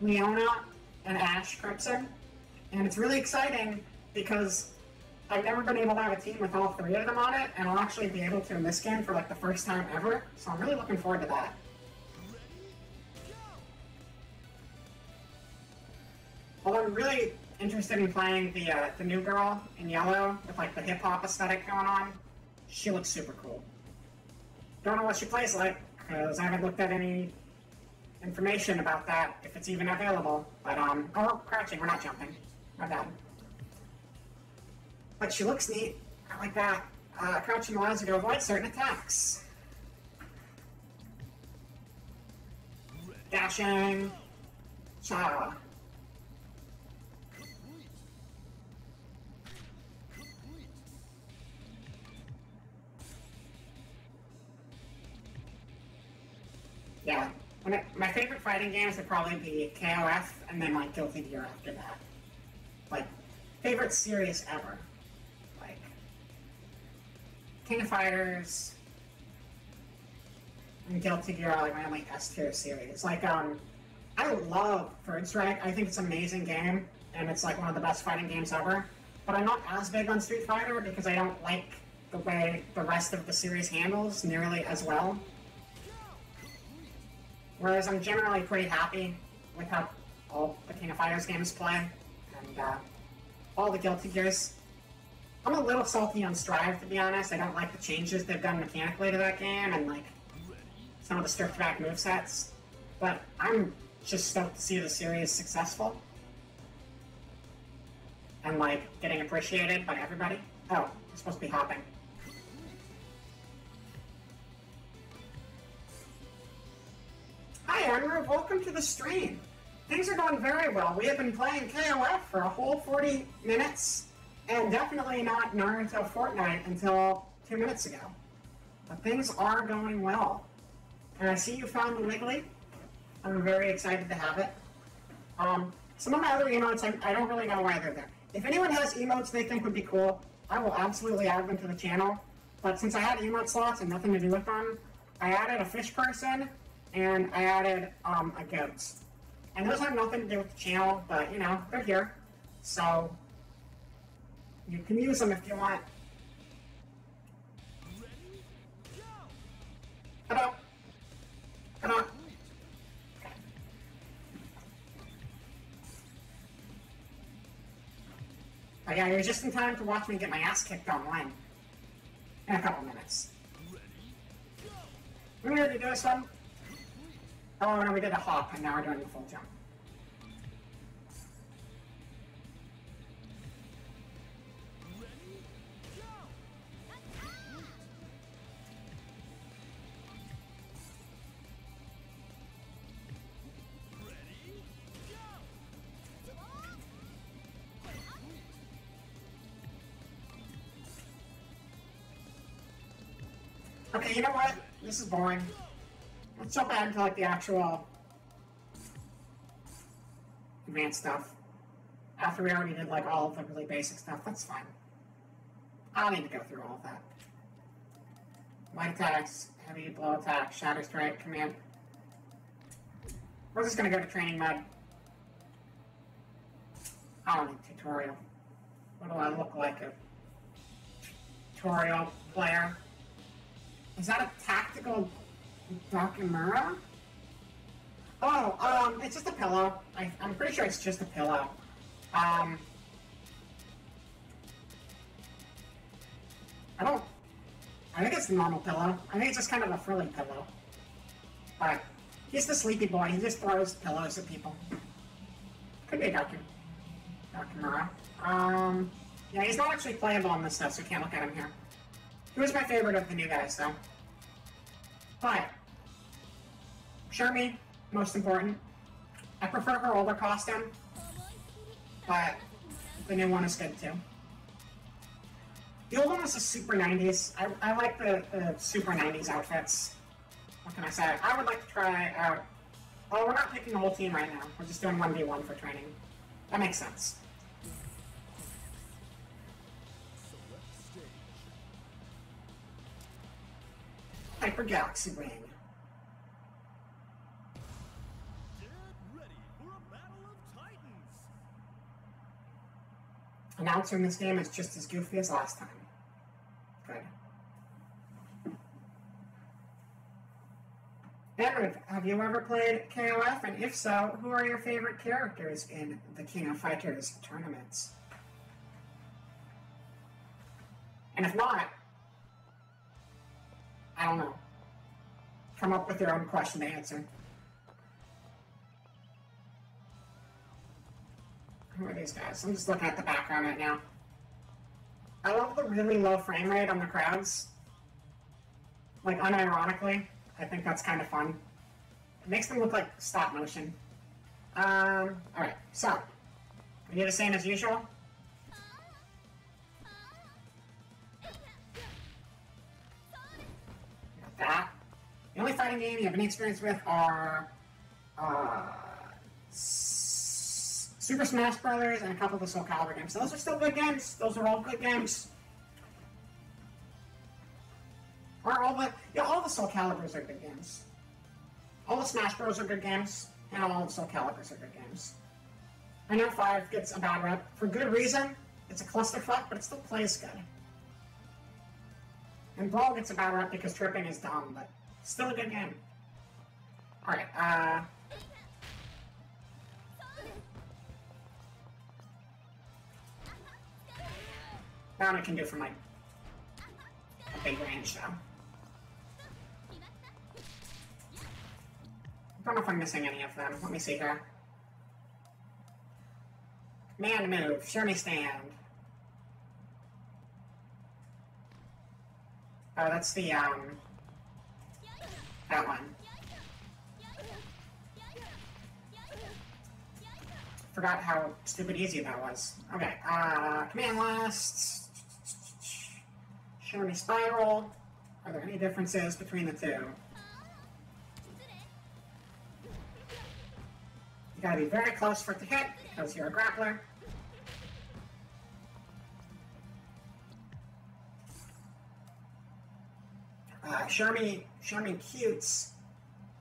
Leona, and Ash Crimson. And it's really exciting because I've never been able to have a team with all three of them on it, and I'll actually be able to in this game for like the first time ever. So I'm really looking forward to that. Although I'm really interested in playing the new girl in yellow with like the hip hop aesthetic going on. She looks super cool. Don't know what she plays like because I haven't looked at any information about that, if it's even available. But oh, crouching, we're not jumping. My bad. But she looks neat. I like that. Crouching allows you to avoid certain attacks. Dashing. Cha. Yeah. My favorite fighting games would probably be KOF and then like Guilty Gear after that. Like, favorite series ever. Like, King of Fighters and Guilty Gear are like my only S tier series. Like, I love Third Strike. I think it's an amazing game, and it's like one of the best fighting games ever. But I'm not as big on Street Fighter because I don't like the way the rest of the series handles nearly as well. Whereas I'm generally pretty happy with how all the King of Fighters games play, and all the Guilty Gears. I'm a little salty on Strive, to be honest. I don't like the changes they've done mechanically to that game, and like some of the stripped back movesets. But I'm just stoked to see the series successful. And, like, getting appreciated by everybody. Oh, I'm supposed to be hopping. Hi, Andrew. Welcome to the stream. Things are going very well. We have been playing KOF for a whole 40 minutes, and definitely not Naruto Fortnite until 2 minutes ago. But things are going well. And I see you found the Wiggly. I'm very excited to have it. Some of my other emotes, I don't really know why they're there. If anyone has emotes they think would be cool, I will absolutely add them to the channel. But since I had emote slots and nothing to do with them, I added a fish person, and I added a goat. And those have nothing to do with the channel, but, you know, they're here. So, you can use them if you want. Hello. Hello. Okay. Oh yeah, you're just in time to watch me get my ass kicked online. In a couple minutes. We're ready to do this one? Oh no, we did a hop, and now we're doing the full jump. Okay, you know what? This is boring. Let's jump ahead to like the actual advanced stuff. After we already did like all of the really basic stuff, that's fine. I don't need to go through all of that. Light attacks, heavy blow attack, shadow strike, command. We're just gonna go to training mode. I don't need tutorial. What do I look like? A tutorial player? Is that a tactical Nakamura? Oh, it's just a pillow. I'm pretty sure it's just a pillow. I think it's the normal pillow. I think it's just kind of a frilly pillow. But he's the sleepy boy. He just throws pillows at people. Could be a Nakamura. Yeah, he's not actually playable on this stuff, so you can't look at him here. He was my favorite of the new guys, though. But Shermie, most important. I prefer her older costume, but the new one is good too. The old one was the super 90s. I like the super 90s outfits. What can I say? I would like to try out... Oh, we're not picking the whole team right now. We're just doing 1v1 for training. That makes sense. Hyper Galaxy Ring. Get ready for a battle of titans. Announcer in this game is just as goofy as last time. Good. Henrik, have you ever played KOF? And if so, who are your favorite characters in the King of Fighters tournaments? And if not, I don't know. Come up with your own question to answer. Who are these guys? I'm just looking at the background right now. I love the really low frame rate on the crowds. Like, unironically. I think that's kind of fun. It makes them look like stop motion. Alright, so. We do the same as usual. That. The only fighting game you have any experience with are Super Smash Brothers and a couple of the Soul Calibur games. Those are still good games. Those are all good games. Or all the Soul Caliburs are good games. All the Smash Bros are good games, and all the Soul Caliburs are good games. I know 5 gets a bad rep for good reason. It's a clusterfuck, but it still plays good. And Brawl gets a bad rep because tripping is dumb, but still a good game. Alright, that one I can do from like a big range, though. Don't know if I'm missing any of them. Let me see here. Man move. Show me stand. Oh, that's the, that one. Forgot how stupid easy that was. Okay, command last. Show me spiral. Are there any differences between the two? You gotta be very close for it to hit, because you're a grappler. Shermie cutes.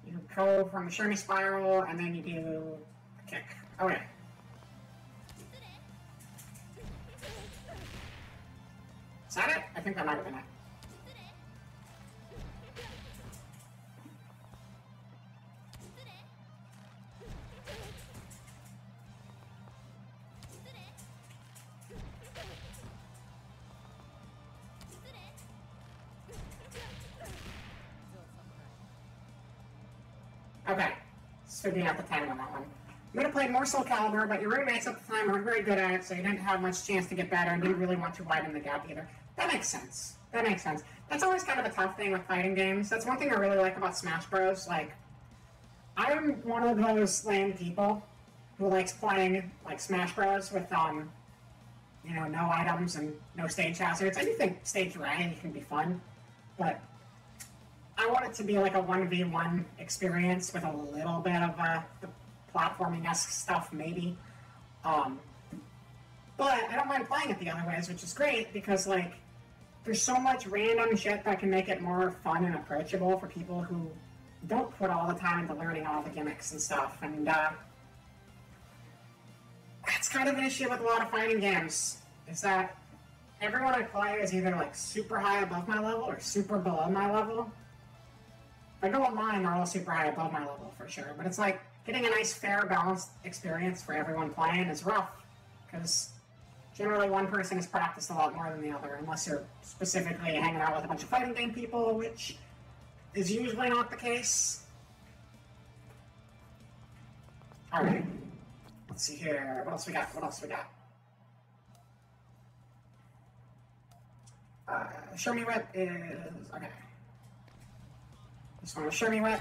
You go from the Shermie spiral, and then you do a kick. Okay. Is that it? I think that might have been it. Okay, just figuring out the time on that one. I'm going to play more Soul Calibur, but your roommates at the time weren't very good at it, so you didn't have much chance to get better and didn't really want to widen the gap either. That makes sense. That makes sense. That's always kind of a tough thing with fighting games. That's one thing I really like about Smash Bros. Like, I'm one of those lame people who likes playing, like, Smash Bros. With, you know, no items and no stage hazards. I do think stage variety can be fun, but I want it to be like a 1v1 experience with a little bit of the platforming-esque stuff, maybe. But I don't mind playing it the other ways, which is great, because, like, there's so much random shit that can make it more fun and approachable for people who don't put all the time into learning all the gimmicks and stuff, and, that's kind of an issue with a lot of fighting games, is that everyone I play is either, like, super high above my level or super below my level. If I go online, they're all super high above my level, for sure, but it's like, getting a nice, fair, balanced experience for everyone playing is rough, because generally one person has practiced a lot more than the other, unless you're specifically hanging out with a bunch of fighting game people, which is usually not the case. Alright, let's see here, what else we got, Show me whip is, okay. This one was show me whip.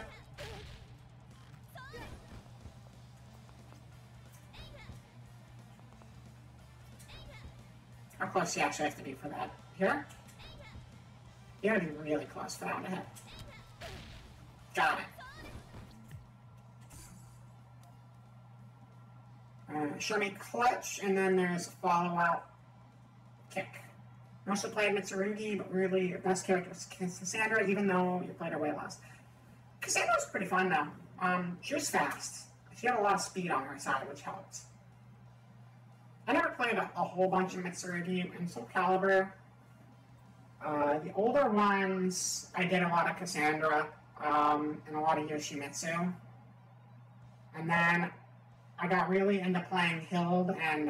How close do you actually have to be for that? Here? You gotta be really close for that one to hit. Got it. Show me clutch, and then there's a follow-out kick. I also played Mitsurugi, but really your best character was Cassandra, even though you played her way less. Cassandra's pretty fun, though. She was fast. She had a lot of speed on her side, which helped. I never played a whole bunch of Mitsurugi and Soul Calibur. The older ones, I did a lot of Cassandra, and a lot of Yoshimitsu. And then I got really into playing Hild and,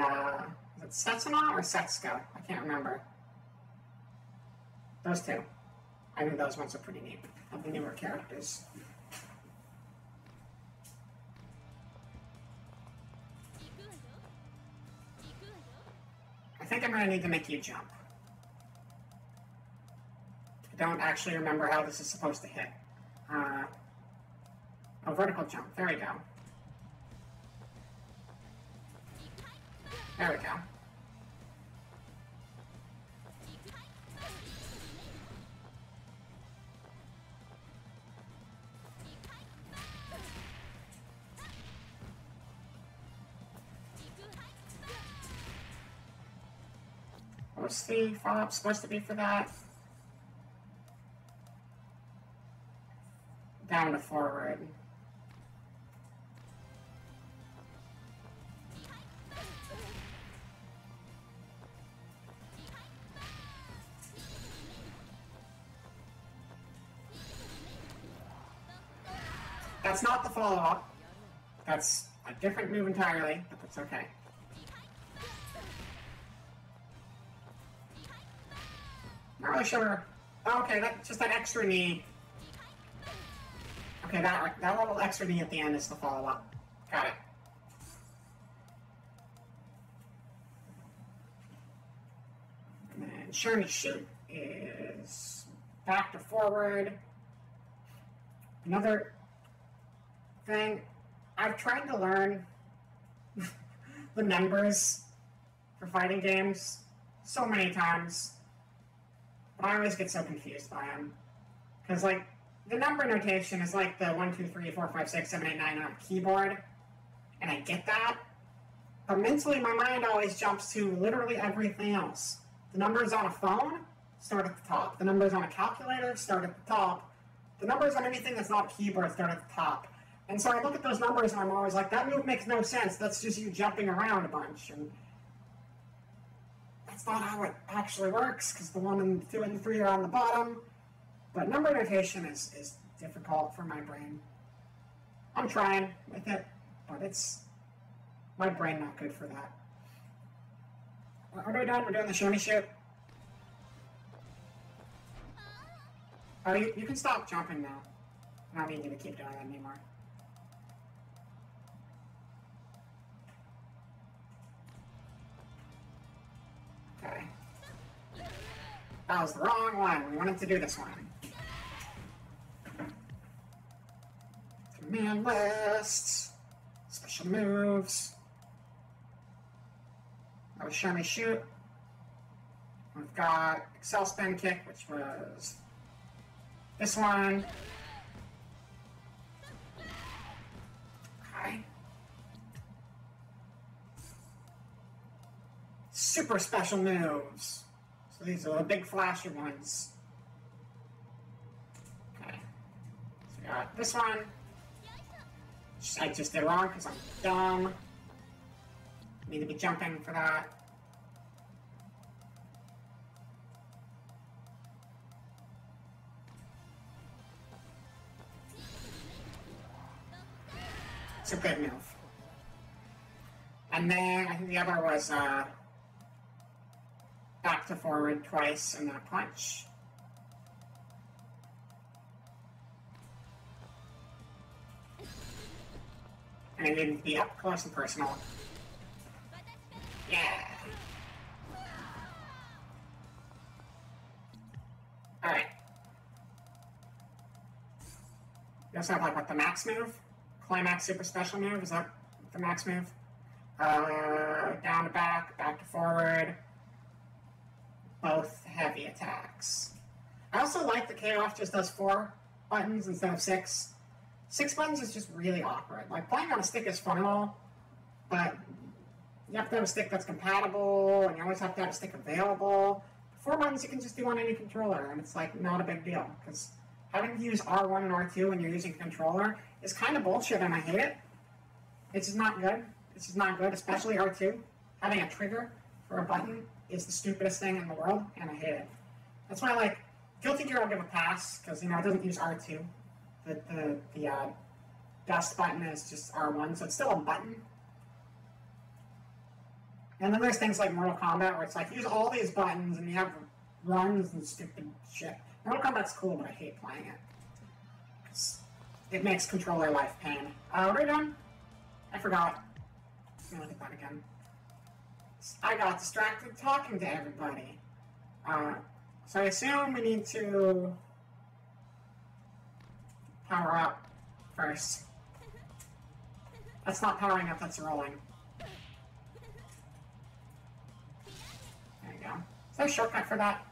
is it Setsuna or Setsuko? I can't remember. Those two. I think those ones are pretty neat, of the newer characters. I think I'm going to need to make you jump. I don't actually remember how this is supposed to hit. Oh, vertical jump. There we go. There we go. What's the follow-up supposed to be for that? Down to forward. That's not the follow-up. That's a different move entirely, but that's okay. Not really sure. Oh, okay, that's just that extra knee. Okay, that little extra knee at the end is the follow-up. Got it. And then Shiny Shoot is back to forward. Another thing, I've tried to learn the numbers for fighting games so many times, but I always get so confused by them. Because, like, the number notation is like the 1, 2, 3, 4, 5, 6, 7, 8, 9 on a keyboard, and I get that, but mentally my mind always jumps to literally everything else. The numbers on a phone start at the top. The numbers on a calculator start at the top. The numbers on anything that's not a keyboard start at the top. And so I look at those numbers and I'm always like, that move makes no sense. That's just you jumping around a bunch. And that's not how it actually works, because the 1 and 2 and 3 are on the bottom. But number notation is difficult for my brain. I'm trying with it, but it's my brain not good for that. Are we done? We're doing the shimmy shoot. Oh, you can stop jumping now. I don't need you to keep doing that anymore. Okay. That was the wrong one. We wanted to do this one. Command lists. Special moves. That was Shiny Shoot. We've got Excel Spin Kick, which was this one. Okay. Super special moves. So these are the big flashy ones. Okay. So we got this one. I just did wrong because I'm dumb. Need to be jumping for that. It's a good move. And then I think the other was back to forward twice and then a punch. And it needed to be up close and personal. Yeah. Alright. You also have like what, the max move? Climax super special move? Is that the max move? Down to back, back to forward. Both heavy attacks. I also like that K-Off just does 4 buttons instead of 6. 6 buttons is just really awkward. Like, playing on a stick is fun and all, but you have to have a stick that's compatible, and you always have to have a stick available. 4 buttons you can just do on any controller, and it's like not a big deal, because having to use R1 and R2 when you're using a controller is kind of bullshit, and I hate it. It's just not good. It's just not good, especially R2. Having a trigger for a button is the stupidest thing in the world, and I hate it. That's why, like, Guilty Gear I'll give a pass, because, you know, it doesn't use R2. The dust button is just R1, so it's still a button. And then there's things like Mortal Kombat, where it's like, use all these buttons, and you have runs and stupid shit. Mortal Kombat's cool, but I hate playing it. 'Cause it makes controller life pain. What are we done? I forgot. Let me look at that again. I got distracted talking to everybody. So I assume we need to power up first. That's not powering up, that's rolling. There you go. Is there a shortcut for that?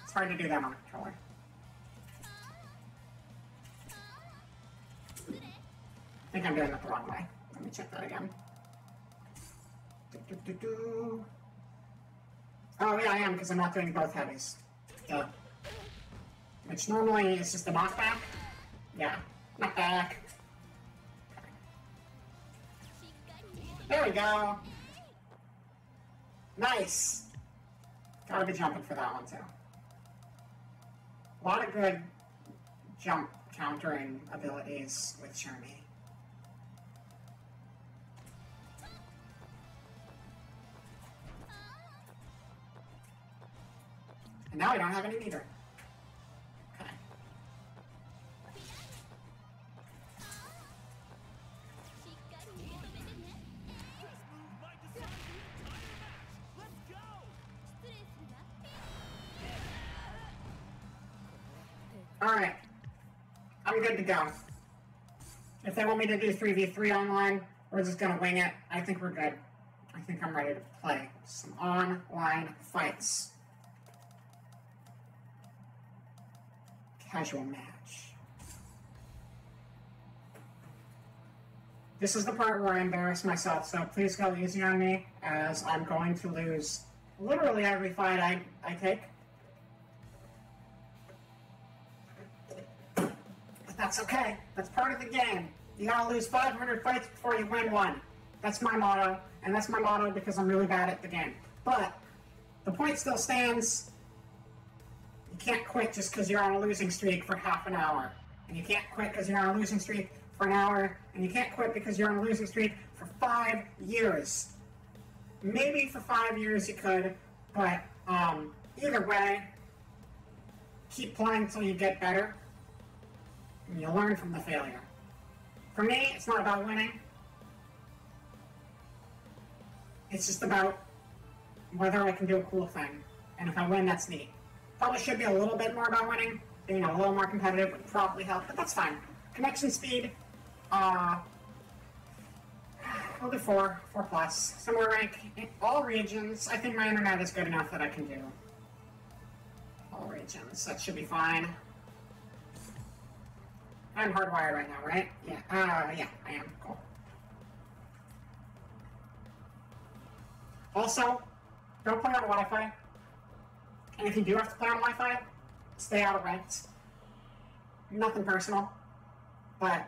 It's hard to do that on a controller. I think I'm doing it the wrong way. Let me check that again. Oh yeah, I am, because I'm not doing both heavies. Duh. Which normally is just a knockback. Yeah, knockback. There we go. Nice. Gotta be jumping for that one too. A lot of good jump countering abilities with Shiny. And now I don't have any meter. Okay. Alright. I'm good to go. If they want me to do 3v3 online, we're just gonna wing it. I think we're good. I think I'm ready to play some online fights. Casual match. This is the part where I embarrass myself, so please go easy on me, as I'm going to lose literally every fight I take. But that's okay. That's part of the game. You gotta lose 500 fights before you win one. That's my motto, and that's my motto because I'm really bad at the game. But the point still stands. You can't quit just because you're on a losing streak for half an hour. And you can't quit because you're on a losing streak for an hour. And you can't quit because you're on a losing streak for 5 years. Maybe for 5 years you could, but either way, keep playing until you get better. And you learn from the failure. For me, it's not about winning. It's just about whether I can do a cool thing. And if I win, that's neat. Probably should be a little bit more about winning. Being a little more competitive would probably help, but that's fine. Connection speed, we'll do 4 plus. Somewhere rank, in all regions. I think my internet is good enough that I can do all regions. That should be fine. I'm hardwired right now, right? Yeah, yeah, I am. Cool. Also, don't play on Wi-Fi. And if you do have to play on Wi-Fi, stay out of ranked. Nothing personal, but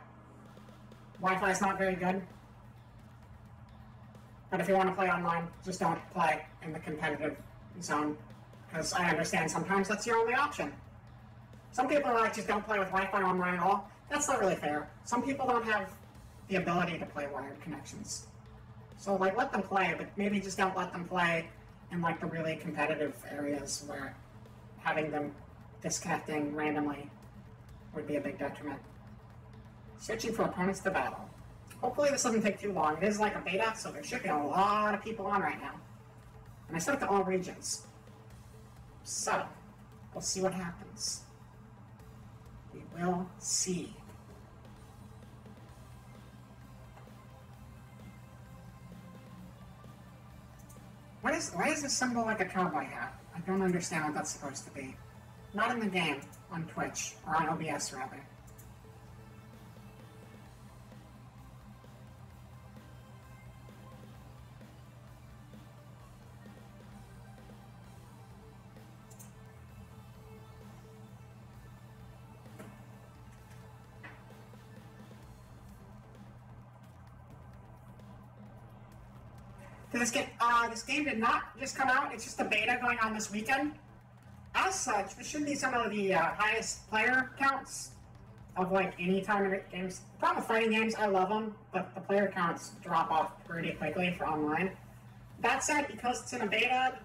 Wi-Fi is not very good. But if you want to play online, just don't play in the competitive zone, because I understand sometimes that's your only option. Some people are like, just don't play with Wi-Fi online at all. That's not really fair. Some people don't have the ability to play wired connections. So, like, let them play, but maybe just don't let them play in, like, the really competitive areas where having them disconnecting randomly would be a big detriment. Switching for opponents to battle. Hopefully this doesn't take too long. It is like a beta, so there should be a lot of people on right now. And I set it to all regions. So, we'll see what happens. We will see. Why is this symbol like a cowboy hat? I don't understand what that's supposed to be. Not in the game, on Twitch, or on OBS rather. This game did not just come out, it's just a beta going on this weekend. As such, this should be some of the highest player counts of like any tournament games. The problem with fighting games, I love them, but the player counts drop off pretty quickly for online. That said, because it's in a beta,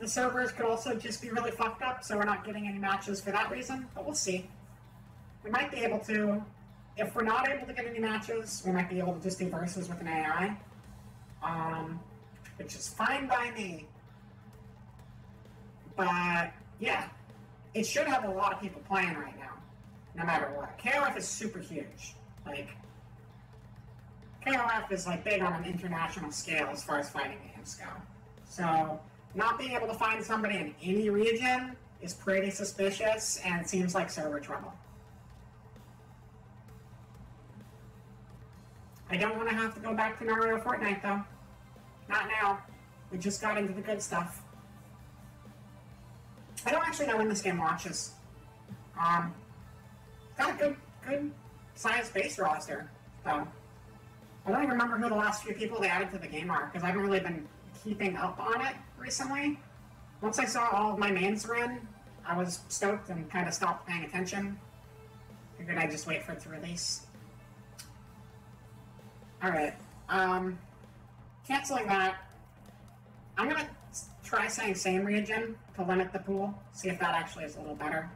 the servers could also just be really fucked up, so we're not getting any matches for that reason, but we'll see. We might be able to, if we're not able to get any matches, we might be able to just do versus with an AI. Which is fine by me. But, yeah, it should have a lot of people playing right now, no matter what. KOF is super huge. Like, KOF is, like, big on an international scale as far as fighting games go. So, not being able to find somebody in any region is pretty suspicious, and it seems like server trouble. I don't want to have to go back to Naruto Fortnite, though. Not now. We just got into the good stuff. I don't actually know when this game launches. Got a good size base roster, though. I don't even remember who the last few people they added to the game are, because I haven't really been keeping up on it recently. Once I saw all of my mains were in, I was stoked and kind of stopped paying attention. Figured I'd just wait for it to release. Alright, canceling that. I'm gonna try saying same region to limit the pool, see if that actually is a little better.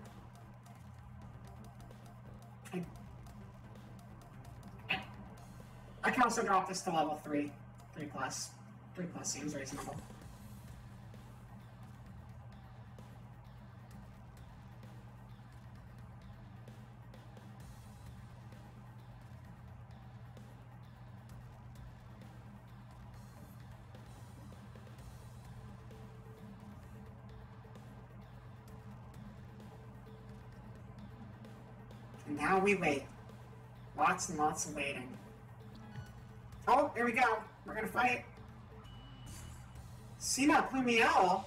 I can also drop this to level 3, 3 plus. 3 plus seems reasonable. And now we wait. Lots and lots of waiting. Oh, here we go. We're gonna fight. Sina Plumiel?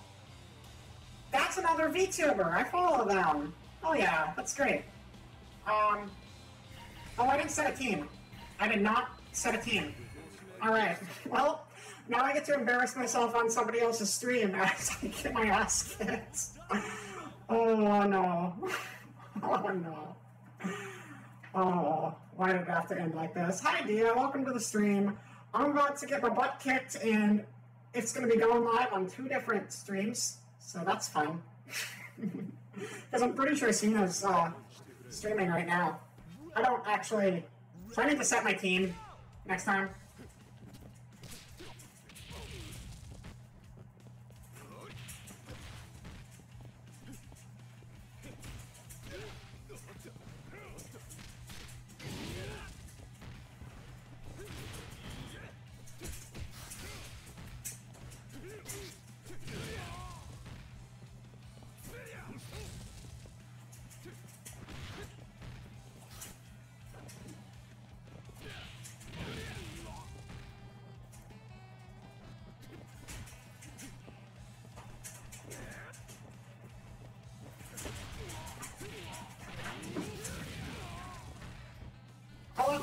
That's another VTuber. I follow them. Oh yeah, that's great. Oh, I didn't set a team. I did not set a team. Alright, well, now I get to embarrass myself on somebody else's stream as I get my ass kicked. Oh no. Oh no. Oh, why did it have to end like this? Hi Dia, welcome to the stream. I'm about to get my butt kicked and it's going to be going live on 2 different streams, so that's fun. Because I'm pretty sure Sina's streaming right now. I don't actually... So I need to set my team next time.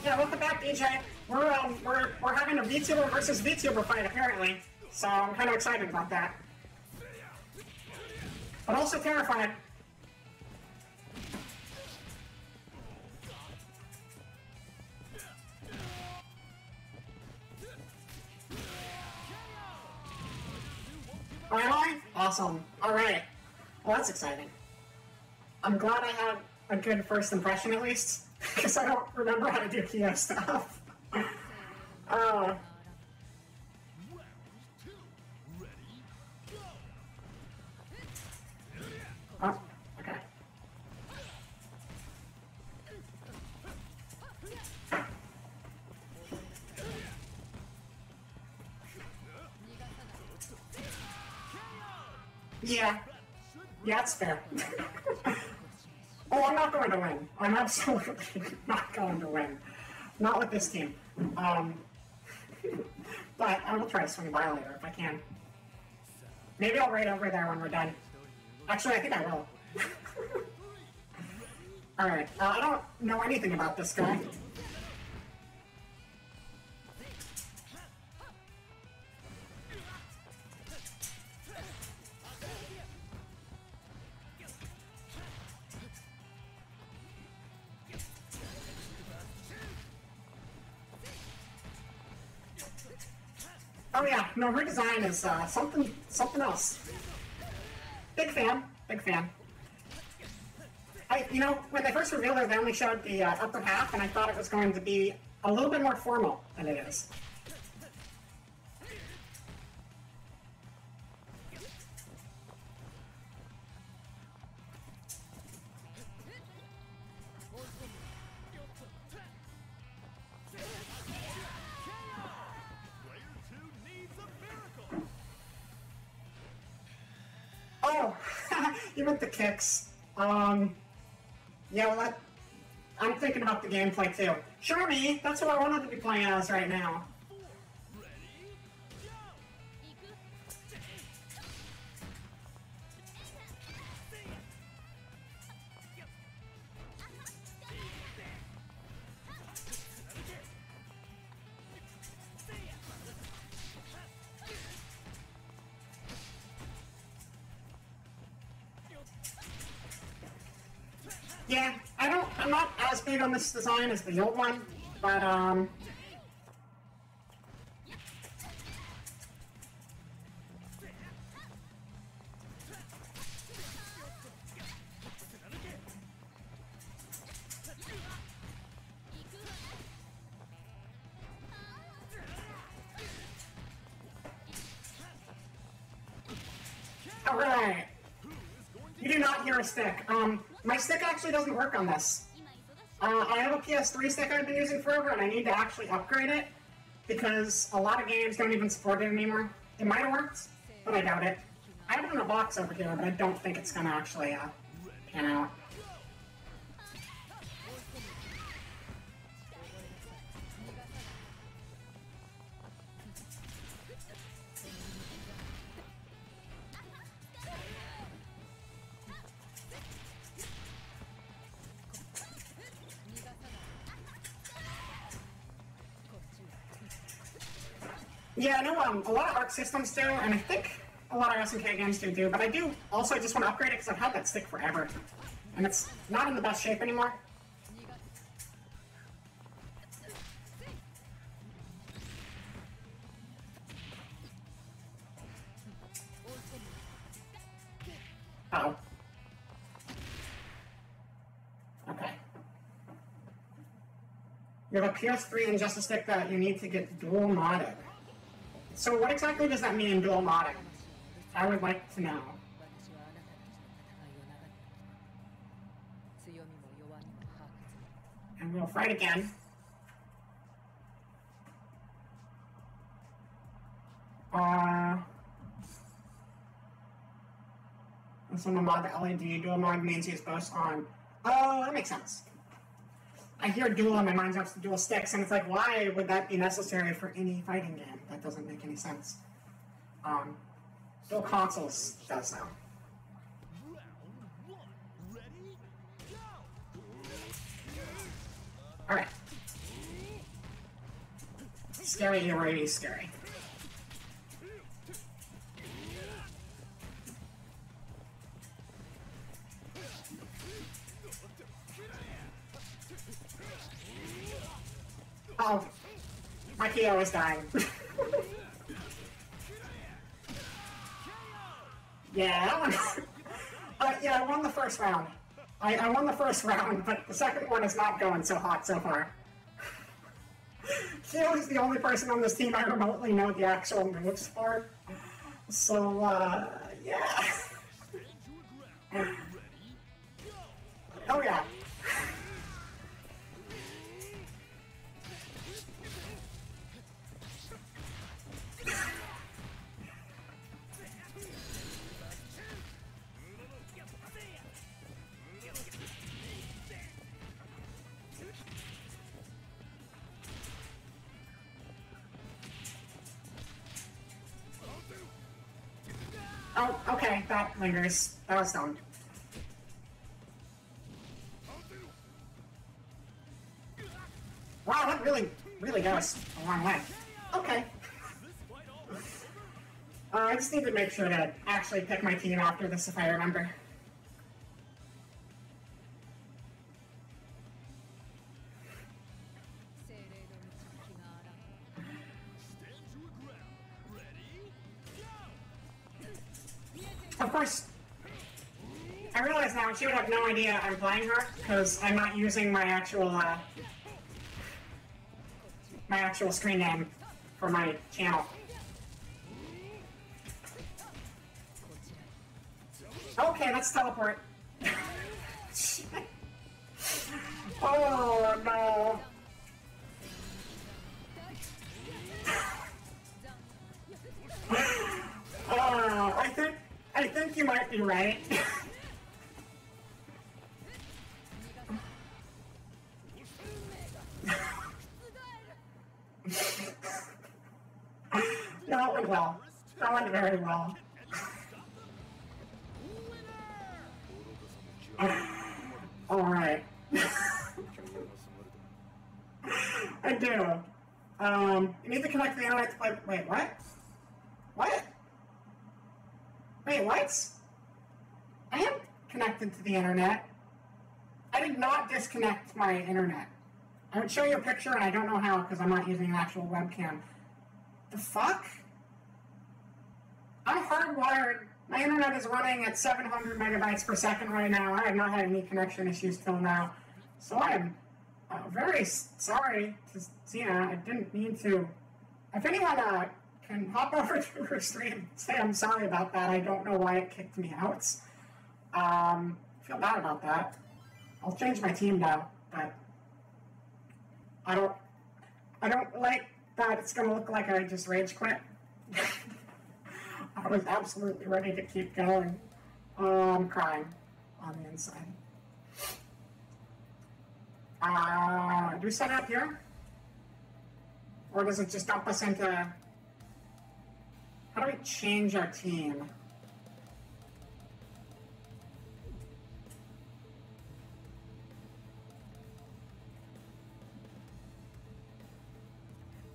Yeah, welcome back, DJ. We're having a VTuber versus VTuber fight apparently, so I'm kind of excited about that, but also terrified. Am I? Awesome. All right. Well, that's exciting. I'm glad I had a good first impression at least. Because I don't remember how to do Kia stuff. Oh, okay. Yeah. Yeah, it's fair. Oh, I'm not going to win. I'm absolutely not going to win. Not with this team. But I will try to swing by later if I can. Maybe I'll raid over there when we're done. Actually, I think I will. Alright, I don't know anything about this guy. Oh yeah, no, her design is something else. Big fan, big fan. You know, when they first revealed her, they only showed the upper half, and I thought it was going to be a little bit more formal than it is. Oh, you meant the kicks. Yeah, well, I'm thinking about the gameplay too. Sure, me. That's what I wanted to be playing as right now. Yeah, I'm not as big on this design as the old one, but, alright. You do not hear a stick. My stick actually doesn't work on this. I have a PS3 stick I've been using forever, and I need to actually upgrade it, because a lot of games don't even support it anymore. It might have worked, but I doubt it. I have it in a box over here, but I don't think it's gonna actually, pan out. Yeah, I know a lot of Arc systems do, and I think a lot of SNK games do, but I do also just want to upgrade it because I've had that stick forever. And it's not in the best shape anymore. Uh-oh. Okay. You have a PS3 and just a stick that you need to get dual modded. So what exactly does that mean, dual modding? I would like to know. And we'll fight again. This one, the mod, the LED dual mod means use both on. Oh, that makes sense. I hear dual and my mind jumps to dual sticks, and it's like, why would that be necessary for any fighting game? That doesn't make any sense. Dual consoles does though. Alright. Scary, really scary. Oh, my KO is dying. Yeah, that one. Yeah, I won the first round. I won the first round, but the second one is not going so hot so far. Kyo is the only person on this team I remotely know the actual moves for. So, yeah. Oh, yeah. Oh, okay, that lingers. That was dumb. Wow, that really goes a long way. Okay. I just need to make sure to actually pick my team after this if I remember. Of course, I realize now she would have no idea I'm playing her because I'm not using my actual screen name for my channel. Okay, let's teleport. Oh no. I think you might be right. No, it went well. That went very well. Alright. I do. You need to connect to the internet to play. Wait, what? What? Wait, what? I am connected to the internet. I did not disconnect my internet. I would show you a picture and I don't know how because I'm not using an actual webcam. The fuck? I'm hardwired. My internet is running at 700 megabytes per second right now. I have not had any connection issues till now. So I am very sorry to Xena. I didn't mean to. If anyone can hop over to her stream and say I'm sorry about that. I don't know why it kicked me out. I feel bad about that. I'll change my team now, but I don't like that it's gonna look like I just rage quit. I was absolutely ready to keep going. I'm crying on the inside. Do we set it up here? Or does it just dump us into... How do we change our team?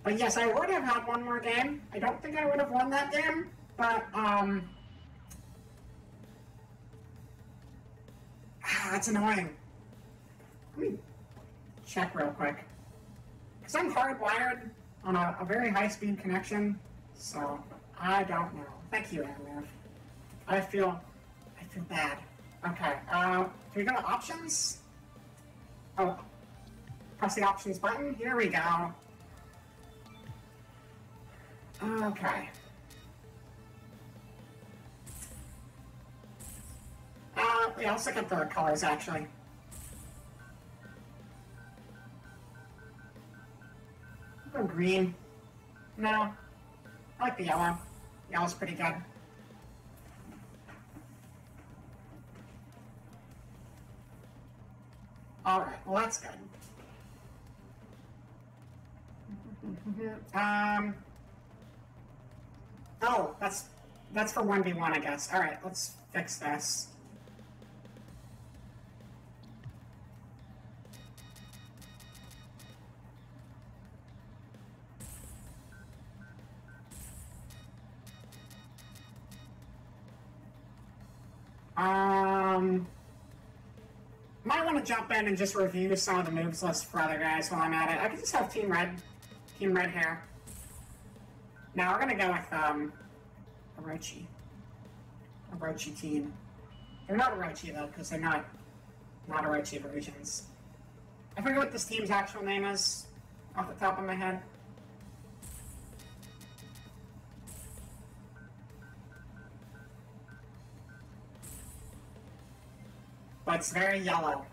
But yes, I would have had one more game. I don't think I would have won that game, but that's annoying. Let me check real quick. Because I'm hardwired on a very high-speed connection, so I don't know. Thank you, Admiral. I feel bad. Okay, can we go to options? Oh, press the options button. Here we go. Okay. Yeah, let's look at the colors, actually. Go green. No. I like the yellow. Yellow's pretty good. Alright, well that's good. Oh, that's for 1v1, I guess. Alright, let's fix this. Might want to jump in and just review some of the moves list for other guys while I'm at it. I could just have Team Red here. Now we're gonna go with Orochi team. They're not Orochi though, because they're not Orochi versions. I forget what this team's actual name is off the top of my head. But it's very yellow.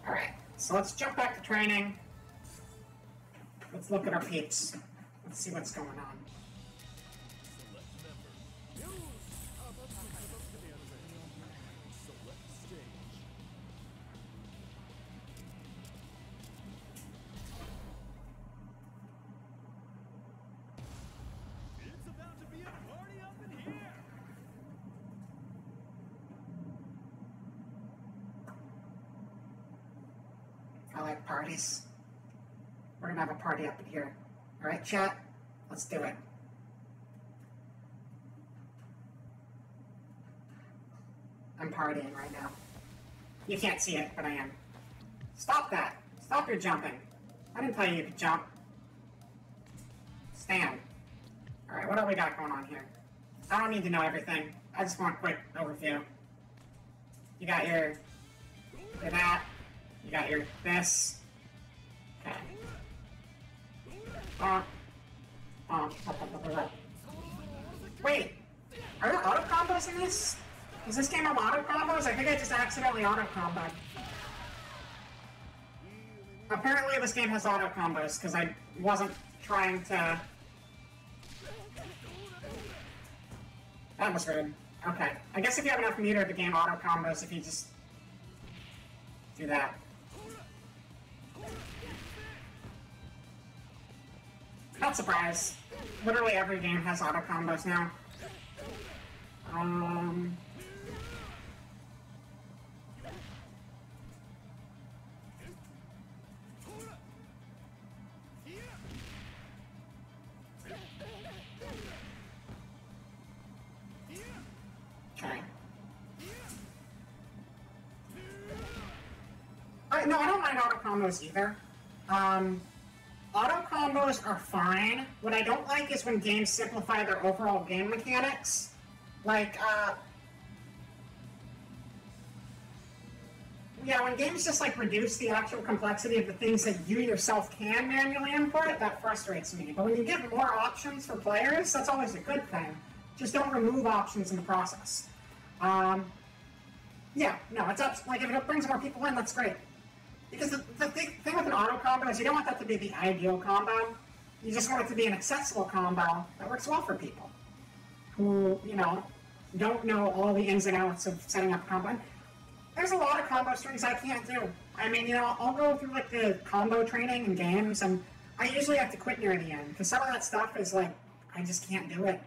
Alright, so let's jump back to training. Let's look at our peeps. Let's see what's going on. It's about to be a party up in here. I like parties. We're gonna have a party up in here. Alright, chat? Let's do it. I'm partying right now. You can't see it, but I am. Stop that! Stop your jumping. I didn't tell you you could jump. Stand. Alright, what do we got going on here? I don't need to know everything. I just want a quick overview. You got your that. You got your this. Okay. Wait, are there auto combos in this? Is this game of auto combos? I think I just accidentally auto comboed. Apparently this game has auto combos because I wasn't trying to. That was rude. Okay, I guess if you have enough meter, the game auto combos if you just do that. Not surprised. Literally every game has auto combos now. Okay. No, I don't mind auto combos either. Auto combos are fine. What I don't like is when games simplify their overall game mechanics. Like, yeah, when games just, like, reduce the actual complexity of the things that you yourself can manually input, that frustrates me. But when you give more options for players, that's always a good thing. Just don't remove options in the process. Yeah, no, it's up, like, if it brings more people in, that's great. Because the thing with an auto combo is you don't want that to be the ideal combo. You just want it to be an accessible combo that works well for people who, you know, don't know all the ins and outs of setting up a combo. There's a lot of combo strings I can't do. I mean, you know, I'll go through, like, the combo training in games, and I usually have to quit near the end, because some of that stuff is, like, I just can't do it.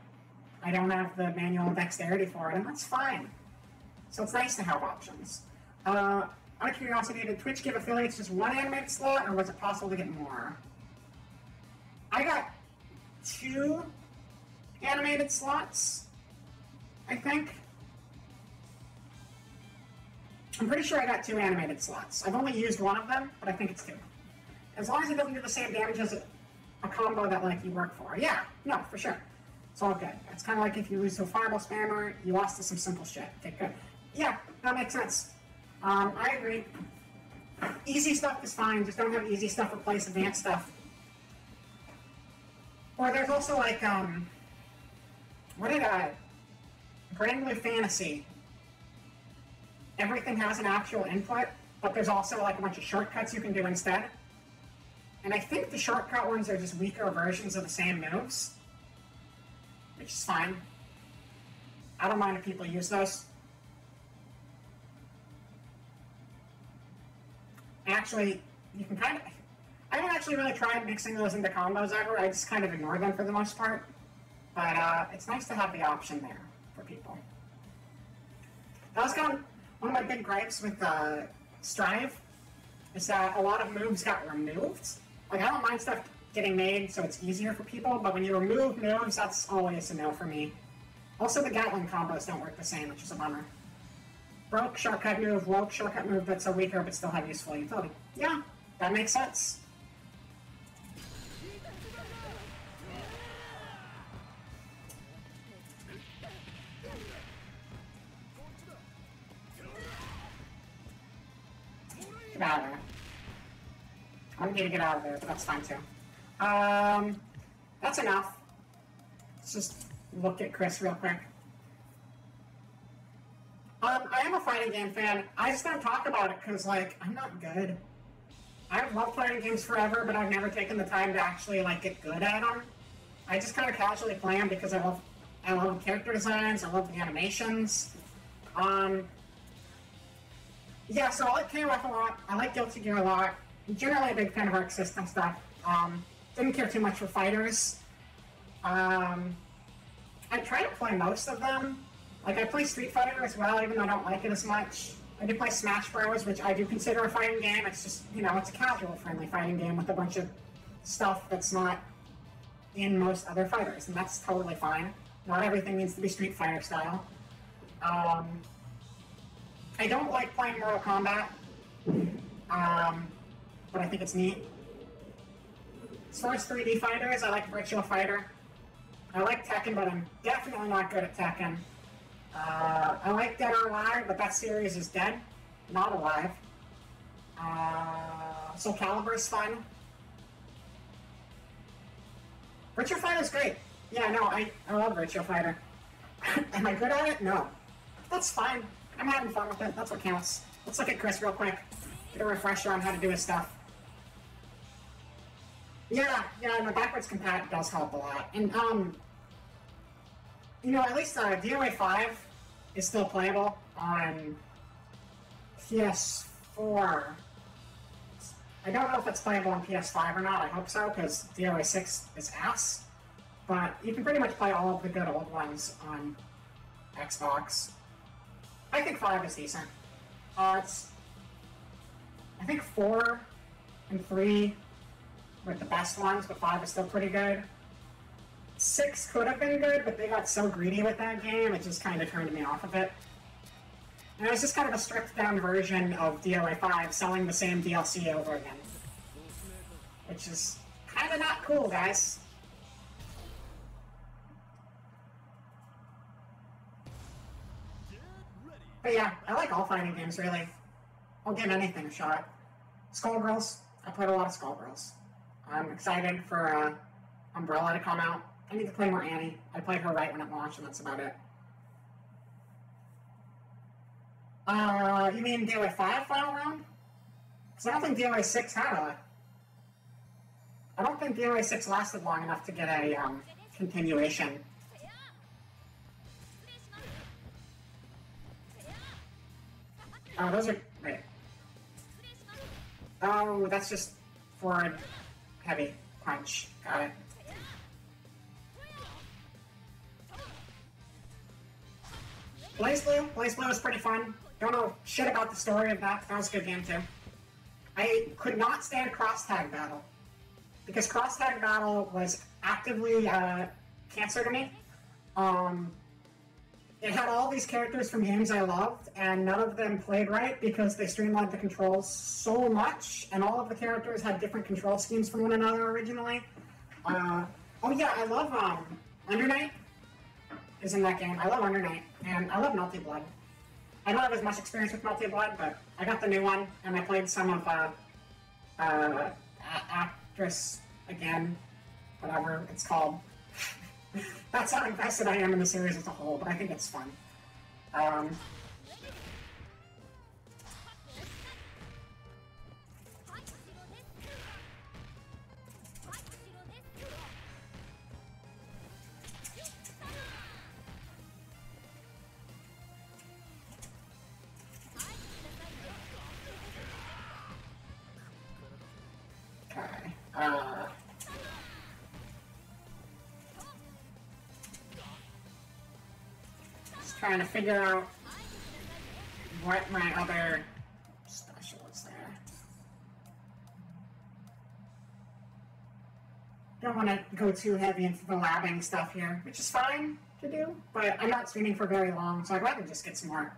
I don't have the manual dexterity for it, and that's fine. So it's nice to have options. Out of curiosity, did Twitch give affiliates just one animated slot, or was it possible to get more? I got 2 animated slots, I think. I'm pretty sure I got 2 animated slots. I've only used one of them, but I think it's 2. As long as it doesn't do the same damage as a combo that like you work for. Yeah, no, for sure. It's all good. It's kind of like if you lose to a fireball spammer, you lost to some simple shit. Okay, good. Yeah, that makes sense. I agree. Easy stuff is fine. Just don't have easy stuff replace advanced stuff. Or there's also like, what did Granular Fantasy. Everything has an actual input, but there's also like a bunch of shortcuts you can do instead. And I think the shortcut ones are just weaker versions of the same moves, which is fine. I don't mind if people use those. Actually, you can kind of... I haven't actually really tried mixing those into combos ever. I just kind of ignore them for the most part. But it's nice to have the option there for people. That was kind of one of my big gripes with Strive, is that a lot of moves got removed. Like, I don't mind stuff getting made so it's easier for people, but when you remove moves, that's always a no for me. Also, the Gatling combos don't work the same, which is a bummer. Broke shortcut move, woke shortcut move that's a weaker but still have useful utility. Yeah, that makes sense. Get out of there. I'm gonna get out of there, but that's fine too. That's enough. Let's just look at Chris real quick. I am a fighting game fan. I just don't talk about it because, like, I'm not good. I've loved fighting games forever, but I've never taken the time to actually, like, get good at them. I just kind of casually play them because I love character designs, I love the animations. Yeah, so I like KOF a lot. I like Guilty Gear a lot. I'm generally a big fan of Arc System stuff. Didn't care too much for fighters. I try to play most of them. Like, I play Street Fighter as well, even though I don't like it as much. I do play Smash Bros., which I do consider a fighting game. It's just, you know, it's a casual-friendly fighting game with a bunch of stuff that's not in most other fighters, and that's totally fine. Not everything needs to be Street Fighter style. I don't like playing Mortal Kombat, but I think it's neat. As far as 3D fighters, I like Virtua Fighter. I like Tekken, but I'm definitely not good at Tekken. I like Dead or Alive, but that series is dead, not alive. Soul Calibur is fun. Virtua Fighter is great. Yeah, no, I love Virtua Fighter. Am I good at it? No. That's fine. I'm having fun with it. That's what counts. Let's look at Chris real quick. Get a refresher on how to do his stuff. Yeah, and the backwards compat does help a lot. And, you know, at least DOA 5 is still playable on PS4. I don't know if it's playable on PS5 or not. I hope so, because DOA 6 is ass. But you can pretty much play all of the good old ones on Xbox. I think 5 is decent. I think 4 and 3 were the best ones, but 5 is still pretty good. 6 could have been good, but they got so greedy with that game, it just kind of turned me off of it. And it was just kind of a stripped-down version of DOA 5 selling the same DLC over again. Which is kind of not cool, guys. But yeah, I like all fighting games, really. I'll give anything a shot. Skullgirls. I played a lot of Skullgirls. I'm excited for Umbrella to come out. I need to play more Annie. I played her right when it launched, and that's about it. You mean DOA 5 final round? Because I don't think DOA 6 had a... I don't think DOA 6 lasted long enough to get a continuation. Oh, those are... Wait. Oh, that's just forward heavy punch. Got it. Blaze Blue is pretty fun. Don't know shit about the story of that. That was a good game too. I could not stand Cross Tag Battle because Cross Tag Battle was actively cancer to me. It had all these characters from games I loved, and none of them played right because they streamlined the controls so much, and all of the characters had different control schemes from one another originally. Oh yeah, I love Under Night is in that game. I love Under Night, and I love Melty Blood. I don't have as much experience with Melty Blood, but I got the new one, and I played some of Actress again, whatever it's called. That's how invested I am in the series as a whole, but I think it's fun. Just trying to figure out what my other special is there. Don't want to go too heavy into the labbing stuff here, which is fine to do, but I'm not streaming for very long, so I'd rather just get some more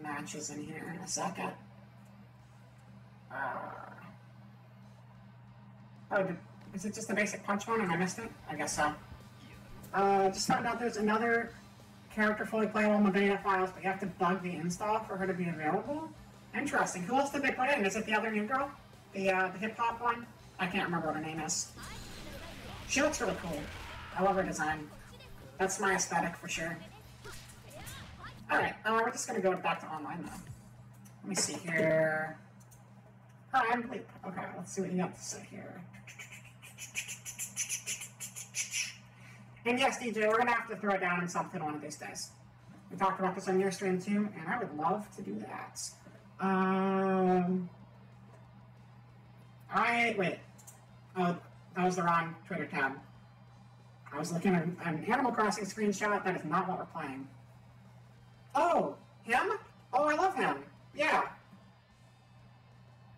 matches in here in a second. Oh, is it just the basic punch one and I missed it? I guess so. Just found out there's another character fully playable in the beta files, but you have to bug the install for her to be available. Interesting. Who else did they put in? Is it the other new girl? The hip-hop one? I can't remember what her name is. She looks really cool. I love her design. That's my aesthetic for sure. Alright, we're just gonna go back to online now. Let me see here. Oh, I'm Bleep. Okay, let's see what you have to say here. And yes, DJ, we're gonna have to throw it down in something one of these days. We talked about this on your stream too, and I would love to do that. Wait. Oh, that was the wrong Twitter tab. I was looking at an Animal Crossing screenshot. That is not what we're playing. Oh, him? Oh, I love him. Yeah.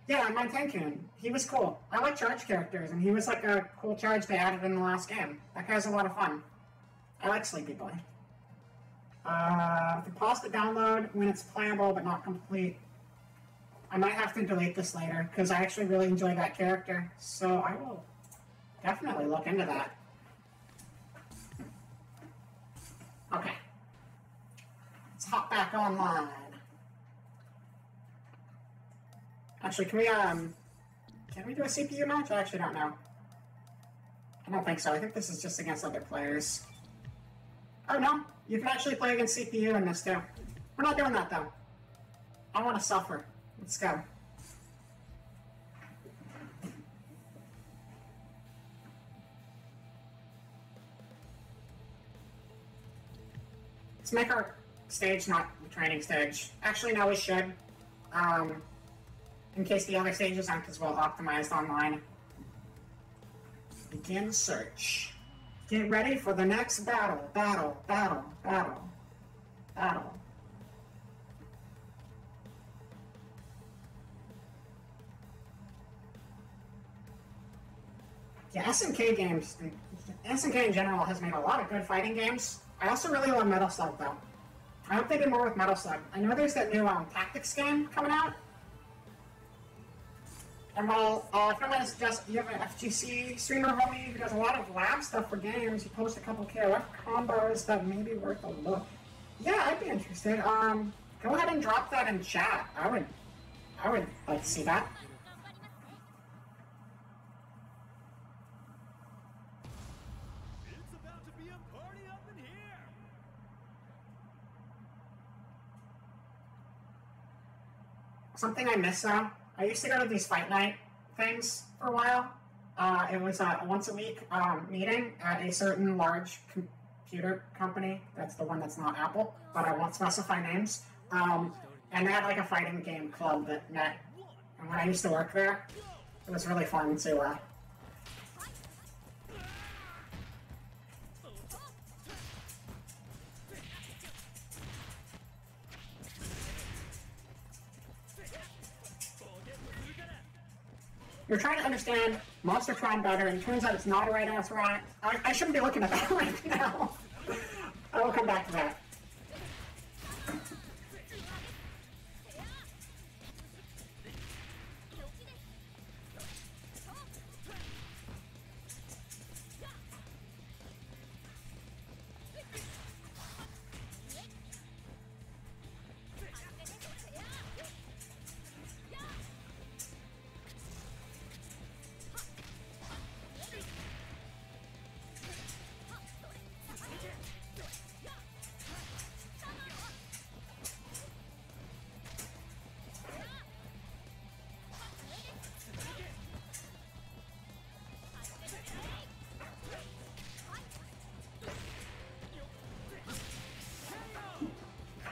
Yeah, I'm on Tenkun. He was cool. I like charge characters, and he was like a cool charge they added in the last game. That guy's a lot of fun. I like Sleepy Boy. If you pause the download when it's playable but not complete, I might have to delete this later, because I actually really enjoy that character. So I will definitely look into that. Okay. Let's hop back online. Actually, can we do a CPU match? I actually don't know. I don't think so. I think this is just against other players. Oh no, you can actually play against CPU in this too. We're not doing that though. I want to suffer. Let's go. Let's make our stage not the training stage. Actually, no, we should. In case the other stages aren't as well optimized online. Begin search. Get ready for the next battle. Battle. Yeah, SNK games, SNK in general has made a lot of good fighting games. I also really love Metal Slug though. I hope they do more with Metal Slug. I know there's that new Tactics game coming out. And while if I'm going to suggest you have an FGC streamer homie who does a lot of lab stuff for games, you post a couple KOF combos that may be worth a look. Yeah, I'd be interested. Go ahead and drop that in chat. I would like to see that. It's about to be a party up in here. Something I miss though. I used to go to these fight night things for a while. It was a once a week meeting at a certain large computer company. That's the one that's not Apple, but I won't specify names. And they had like a fighting game club that met. And when I used to work there, it was really fun to You're trying to understand Monster Tron better, and it turns out it's not a right answer. I shouldn't be looking at that right now. I will come back to that.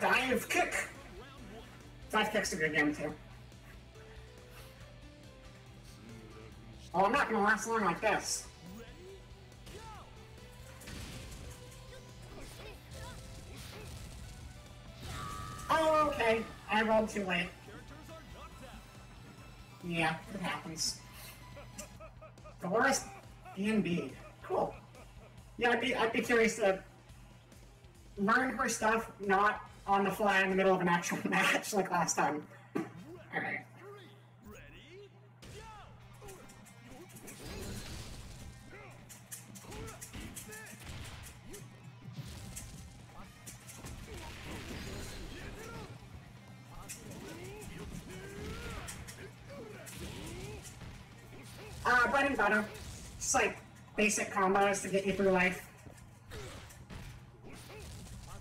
Dive kick! Dive kick's a good game too. Oh, I'm not gonna last long like this. Oh, okay. I rolled too late. Yeah, it happens. Dolores D&B. Cool. Yeah, I'd be curious to learn her stuff, not on the fly in the middle of an actual match like last time. Alright. Bread and butter. Just like basic combos to get you through life.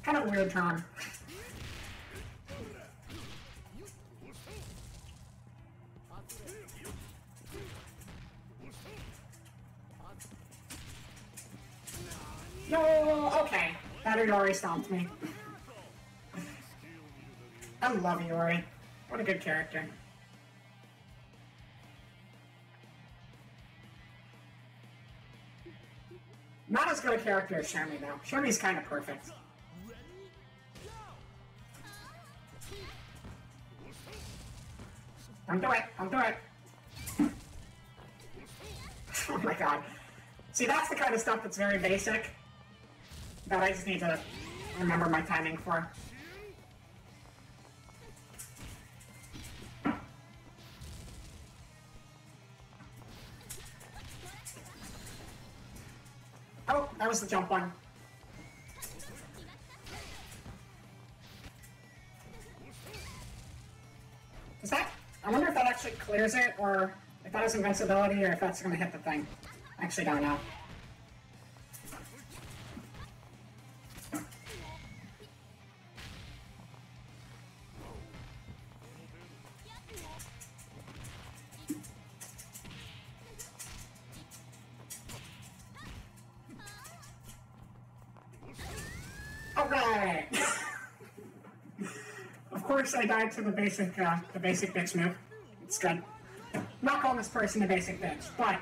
Kind of a weird term. No, okay. That Yori stomped me. I love Yori. What a good character. Not as good a character as Shermie, though. Shermie's kind of perfect. Don't do it. Don't do it. Oh my god. See, that's the kind of stuff that's very basic that I just need to remember my timing for. Oh, that was the jump one. Is that... I wonder if that actually clears it, or if that has invincibility, or if that's going to hit the thing. I actually don't know. Alright! Of course I died to the basic bitch move. It's good. I'm not calling this person a basic bitch, but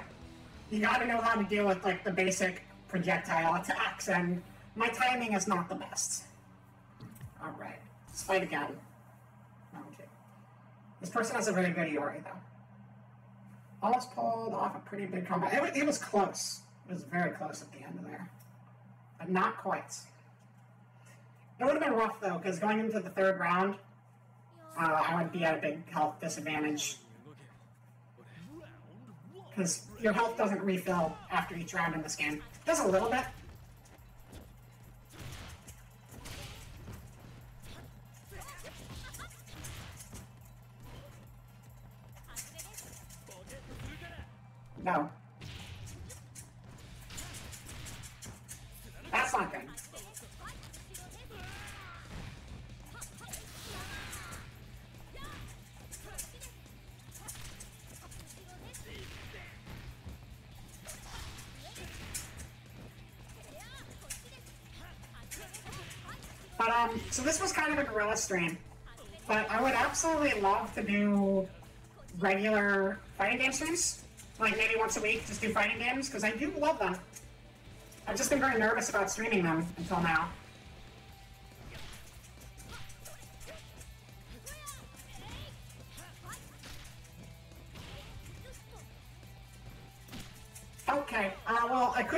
you gotta know how to deal with, like, the basic projectile attacks, and my timing is not the best. Alright, let's fight again. Okay. This person has a very good Iori, though. Almost pulled off a pretty big combo. It was close. It was very close at the end of there. But not quite. It would have been rough, though, because going into the third round, I would be at a big health disadvantage. Because your health doesn't refill after each round in this game. It does a little bit. No. That's not good. But, so this was kind of a Guerilla stream. But I would absolutely love to do regular fighting game streams. Like, maybe once a week, just do fighting games, because I do love them. I've just been very nervous about streaming them until now.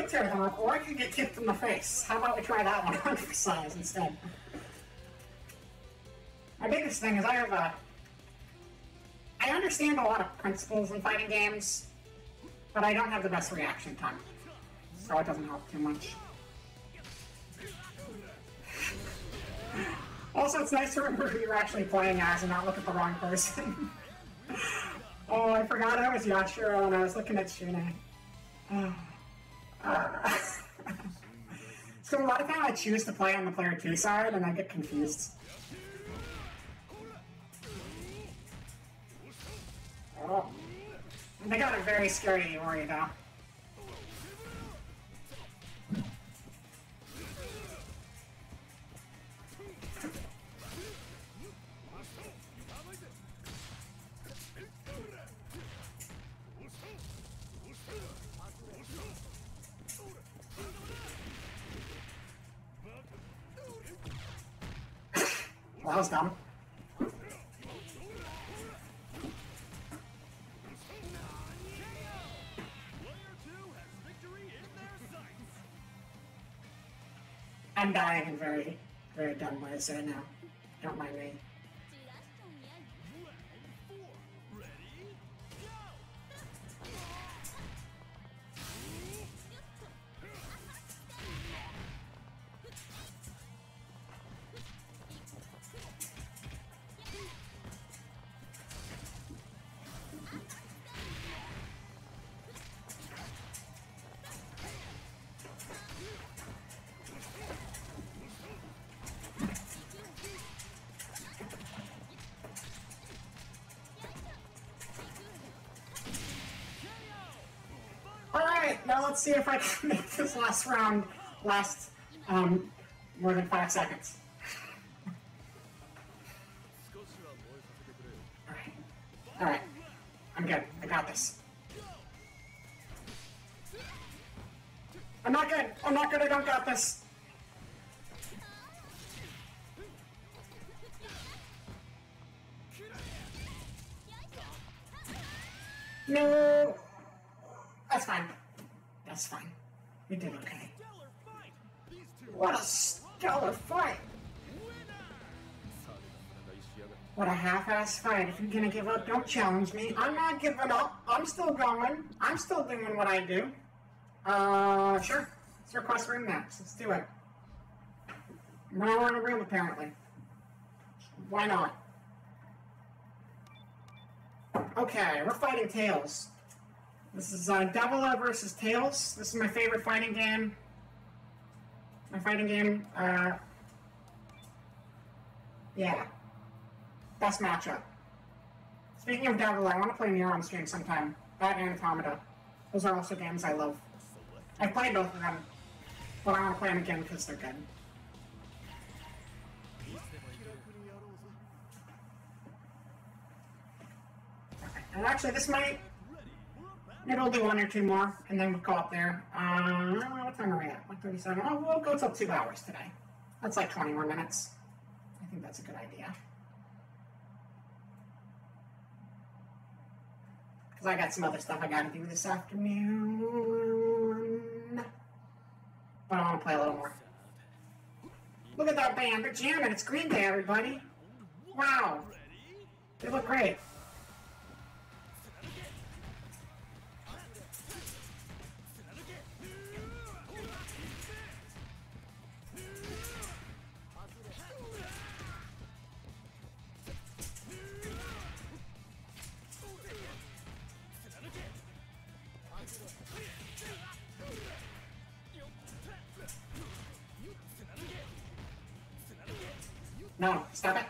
could tear them up, or I could get kicked in the face. How about we try that one on for size instead? My biggest thing is I understand a lot of principles in fighting games, but I don't have the best reaction time, so it doesn't help too much. Also, it's nice to remember who you're actually playing as and not look at the wrong person. Oh, I forgot I was Yashiro and I was looking at Shune. So a lot of times I choose to play on the player 2 side and I get confused. Oh. They got a very scary Iori though. Well, that was dumb. I'm dying in very, very dumb ways right now. Don't mind me. Alright, now let's see if I can make this last round last more than 5 seconds. Alright, I'm good. I got this. I'm not good. I'm not good. I don't got this. No. That's fine. That's fine. We did okay. What a stellar fight! What a half-ass fight. If you're gonna give up, don't challenge me. I'm not giving up. I'm still going. I'm still doing what I do. Sure. Let's request room maps. Let's do it. Now we're in a room, apparently. Why not? Okay, we're fighting Tails. This is Guerilla versus Tails. This is my favorite fighting game. My fighting game, yeah. Best matchup. Speaking of Guerilla, I want to play Nier on stream sometime. That and Automata. Those are also games I love. I've played both of them, but I want to play them again because they're good. Okay. And actually, this might... Maybe we'll do 1 or 2 more, and then we'll go up there. What time are we at? 1:37. Oh, we'll go till 2 hours today. That's like 20 more minutes. I think that's a good idea. Because I got some other stuff I gotta do this afternoon. But I want to play a little more. Look at that band. They're jamming. It's Green Day, everybody. Wow. They look great. No, stop it.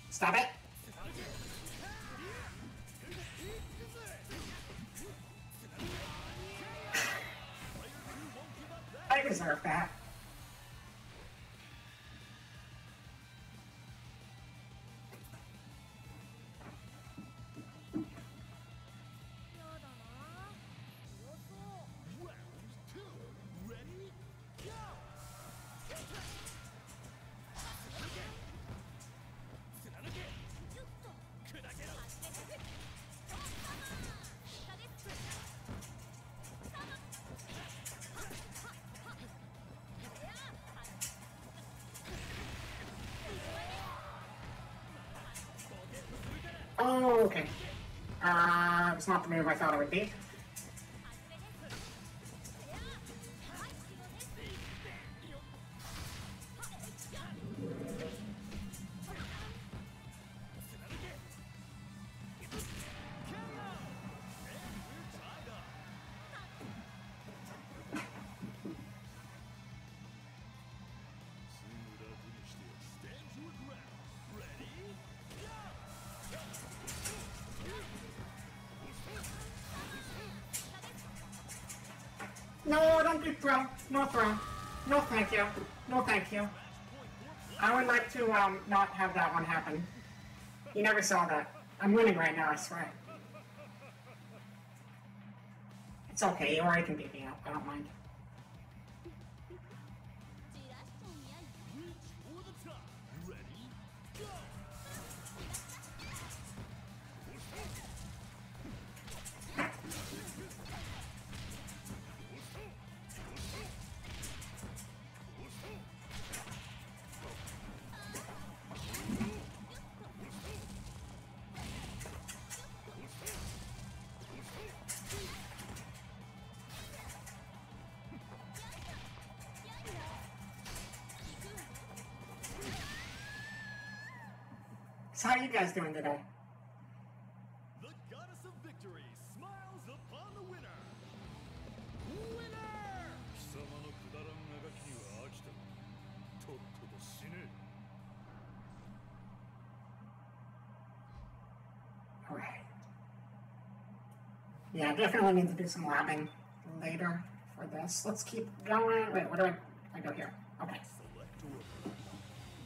Stop it. I deserve that. Okay. It's not the move I thought it would be. No, don't do throw. No throw. No thank you. No thank you. I would like to not have that one happen. You never saw that. I'm winning right now, I swear. It's okay, Iori can beat me up. I don't mind. So how are you guys doing today? The goddess of victory smiles upon the winner. Winner! 貴様のくだらんあがきには飽きた。とっとと死ね。Alright. Yeah, definitely need to do some labbing later for this. Let's keep going. Wait, what do I go here? Okay.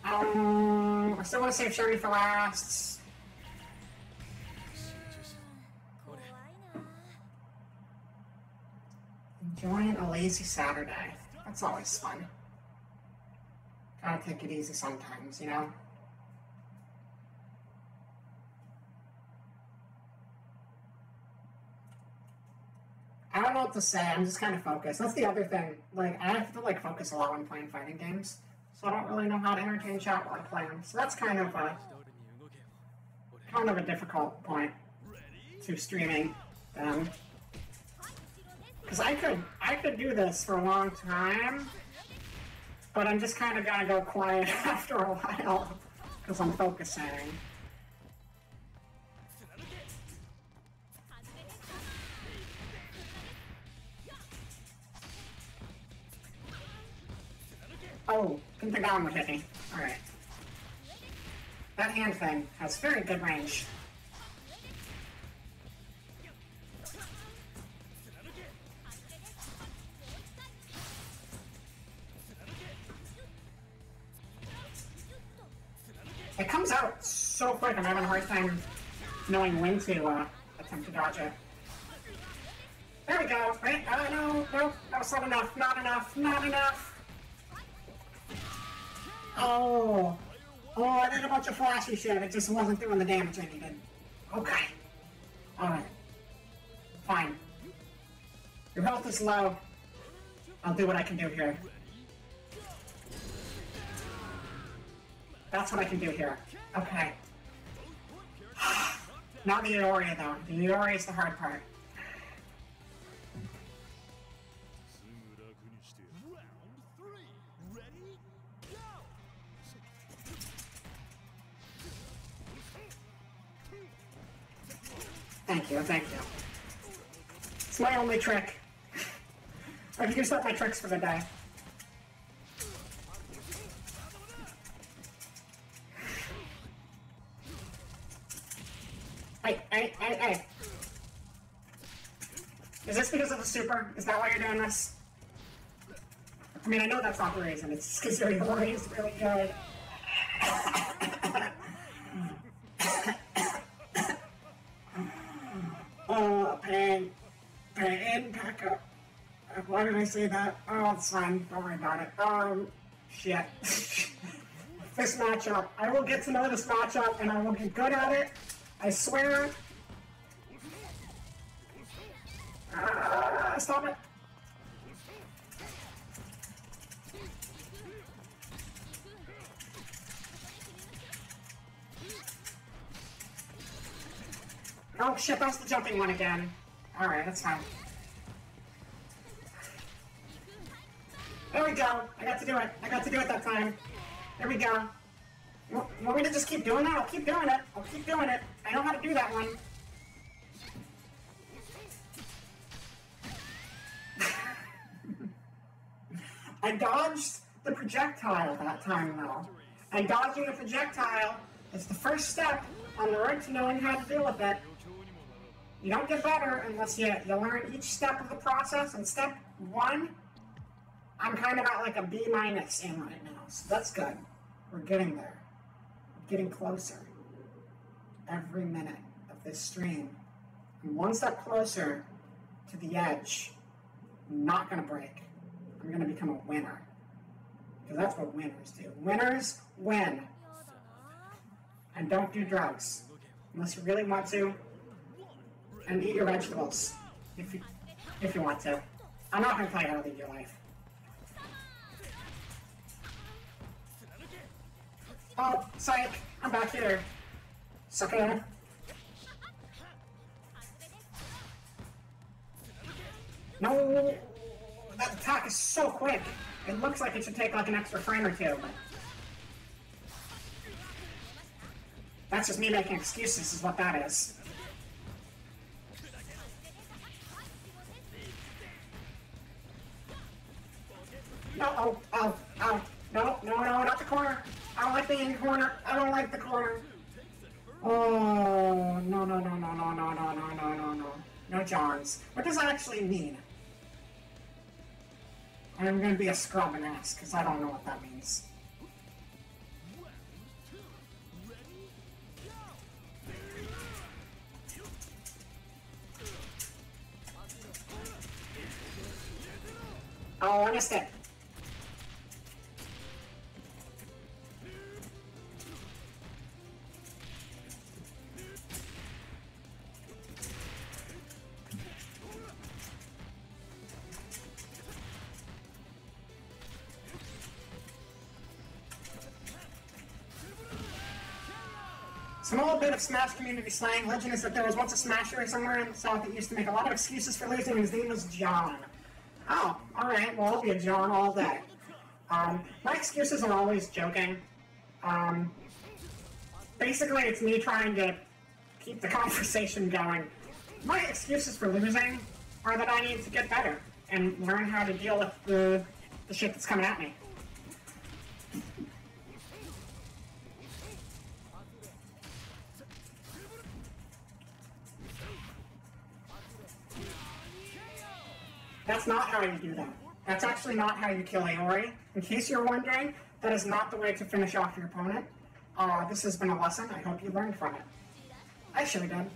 I still want to save Shuri for last. Enjoying a lazy Saturday. That's always fun. Gotta take it easy sometimes, you know? I don't know what to say. I'm just kind of focused. That's the other thing. Like, I have to, like, focus a lot when playing fighting games. So I don't really know how to entertain chat while I play them. So that's kind of a difficult point to streaming them. Because I could do this for a long time, but I'm just kind of gonna go quiet after a while because I'm focusing. Oh, didn't think that one would hit me. Alright. That hand thing has very good range. It comes out so quick, I'm having a hard time knowing when to attempt to dodge it. There we go. Wait, no, that's not enough, not enough, not enough. Oh, I did a bunch of flashy shit. It just wasn't doing the damage I needed. Okay. Alright. Fine. Your health is low. I'll do what I can do here. That's what I can do here. Okay. Not the Iori, though. The Iori is the hard part. Thank you, thank you. It's my only trick. I've used up my tricks for the day. Hey. Is this because of the super? Is that why you're doing this? I mean, I know that's not the reason. It's just because your Iori is really good. Pain, pack up. Why did I say that? Oh, it's fine. Don't worry about it. Shit. This matchup. I will get to know this matchup, and I will get good at it. I swear. Stop it. Oh shit, that's the jumping one again. Alright, that's fine. There we go. I got to do it. I got to do it that time. There we go. Want me to just keep doing that? I'll keep doing it. I'll keep doing it. I know how to do that one. I dodged the projectile that time, though. And dodging the projectile is the first step on the road to knowing how to deal with it. You don't get better unless you learn each step of the process. And step 1, I'm kind of at like a B- in right now. So that's good. We're getting there. We're getting closer. Every minute of this stream. I'm one step closer to the edge. I'm not going to break. I'm going to become a winner. Because that's what winners do. Winners win. And don't do drugs. Unless you really want to. And eat your vegetables. If you want to. I'm not going to tell you how to live your life. Oh, psych. I'm back here. Sucker. No! That attack is so quick. It looks like it should take like an extra frame or two, but... That's just me making excuses, is what that is. No, oh, no, not the corner. I don't like being in the corner. I don't like the corner. Oh, no. No Johns. What does that actually mean? I'm gonna be a scrub and ask, because I don't know what that means. Oh, I missed it. Small bit of Smash community slang. Legend is that there was once a Smasher somewhere in the South that used to make a lot of excuses for losing, and his name was John. Oh, alright, well, I'll be a John all day. My excuses are always joking. Basically, it's me trying to keep the conversation going. My excuses for losing are that I need to get better and learn how to deal with the shit that's coming at me. That's not how you do that. That's actually not how you kill Aori. In case you're wondering, that is not the way to finish off your opponent. This has been a lesson. I hope you learned from it. I sure did.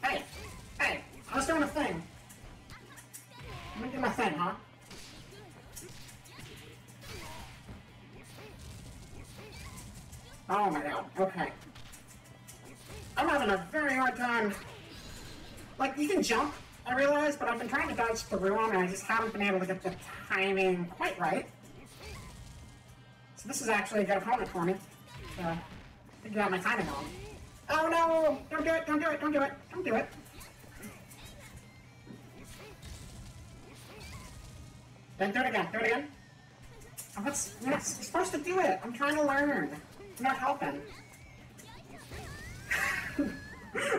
Hey! I was doing a thing. I'm gonna do my thing, huh? Oh my god, okay. I'm having a very hard time. Like, you can jump, I realize, but I've been trying to dodge through them, and I just haven't been able to get the timing quite right. So this is actually a good opponent for me. Figure out my timing on. Oh no! Don't do it! Don't do it! Don't do it! Don't do it! Then do it again. Do it again. Oh, yes, you're supposed to do it. I'm trying to learn. You're not helping.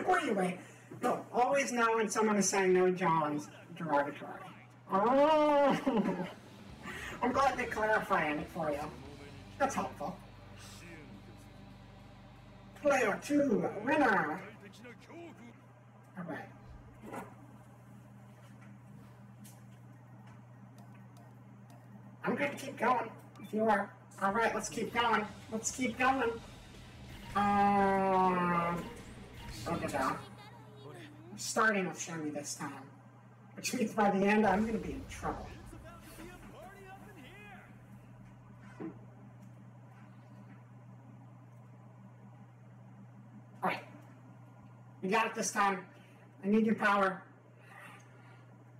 Or you wait. No, always know when someone is saying no Johns derogatory. Oh! I'm glad they clarified it for you. That's helpful. Player 2, winner! Alright. I'm going to keep going, if you are. Alright, let's keep going. Let's keep going. Okay, down. I'm starting with Shami this time. Which means by the end, I'm going to be in trouble. Alright. You got it this time. I need your power.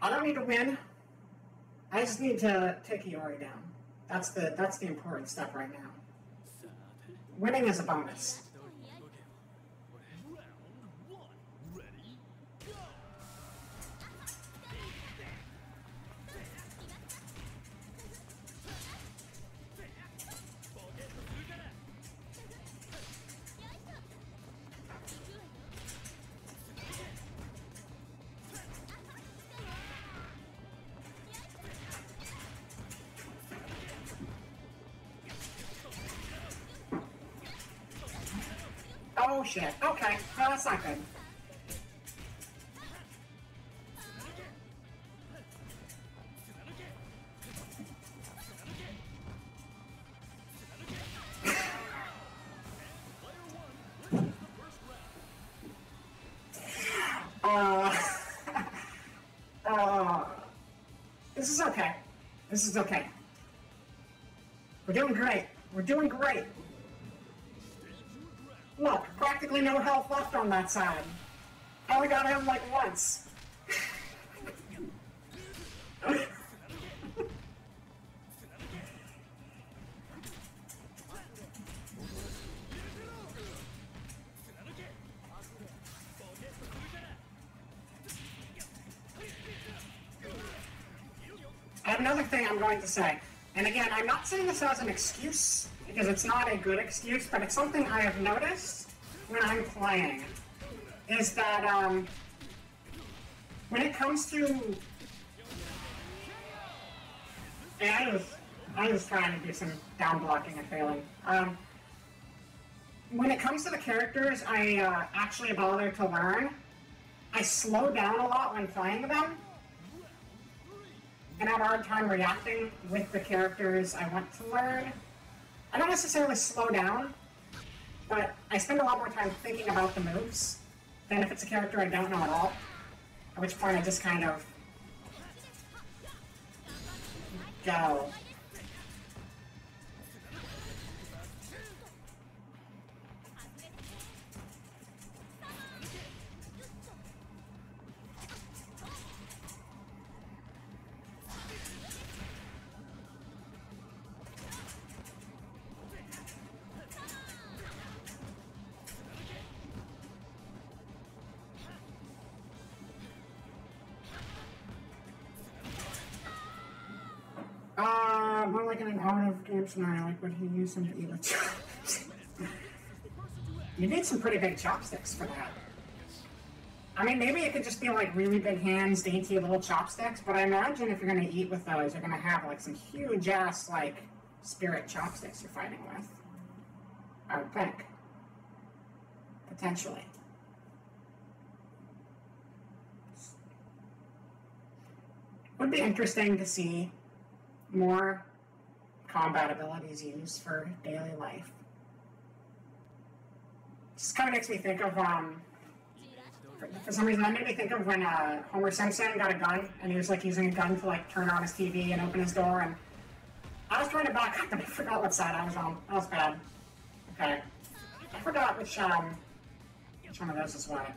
I don't need to win. I just need to take Iori down. That's the important step right now. Winning is a bonus. Oh shit, okay, no, that's not good. Uh, this is okay. This is okay. We're doing great. We're doing great. Look, practically no health left on that side. I only got him like once. I have another thing I'm going to say. And again, I'm not saying this as an excuse, because it's not a good excuse, but it's something I have noticed when I'm playing, is that when it comes to... Yeah, I was trying to do some down blocking and failing. When it comes to the characters I actually bother to learn, I slow down a lot when playing them, and have a hard time reacting with the characters I want to learn. I don't necessarily slow down, but I spend a lot more time thinking about the moves than if it's a character I don't know at all, at which point I just kind of go. More like in an out-of-game scenario, like would he use them to eat with chopsticks? You need some pretty big chopsticks for that. I mean, maybe it could just be like really big hands, dainty little chopsticks, but I imagine if you're gonna eat with those, you're gonna have like some huge-ass, like, spirit chopsticks you're fighting with. I would think. Potentially. Would be interesting to see more combat abilities used for daily life. Just kind of makes me think of, for some reason, that made me think of when Homer Simpson got a gun, and he was like using a gun to like turn on his TV and open his door, and I was trying to back up, but I forgot what side I was on. That was bad. Okay. I forgot which one of those is what.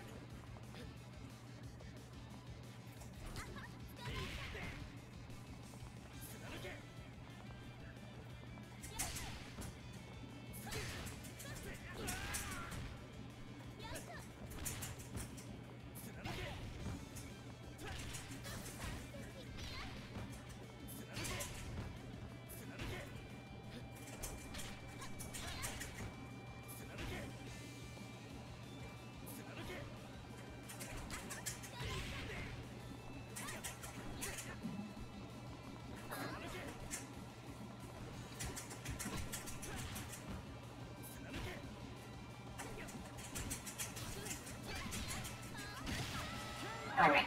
Alright.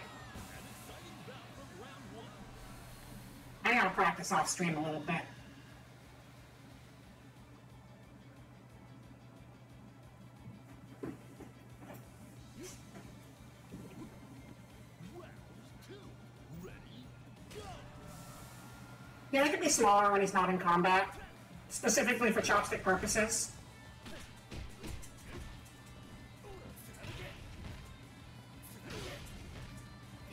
I gotta practice off stream a little bit. Yeah, it could be smaller when he's not in combat, specifically for chopstick purposes.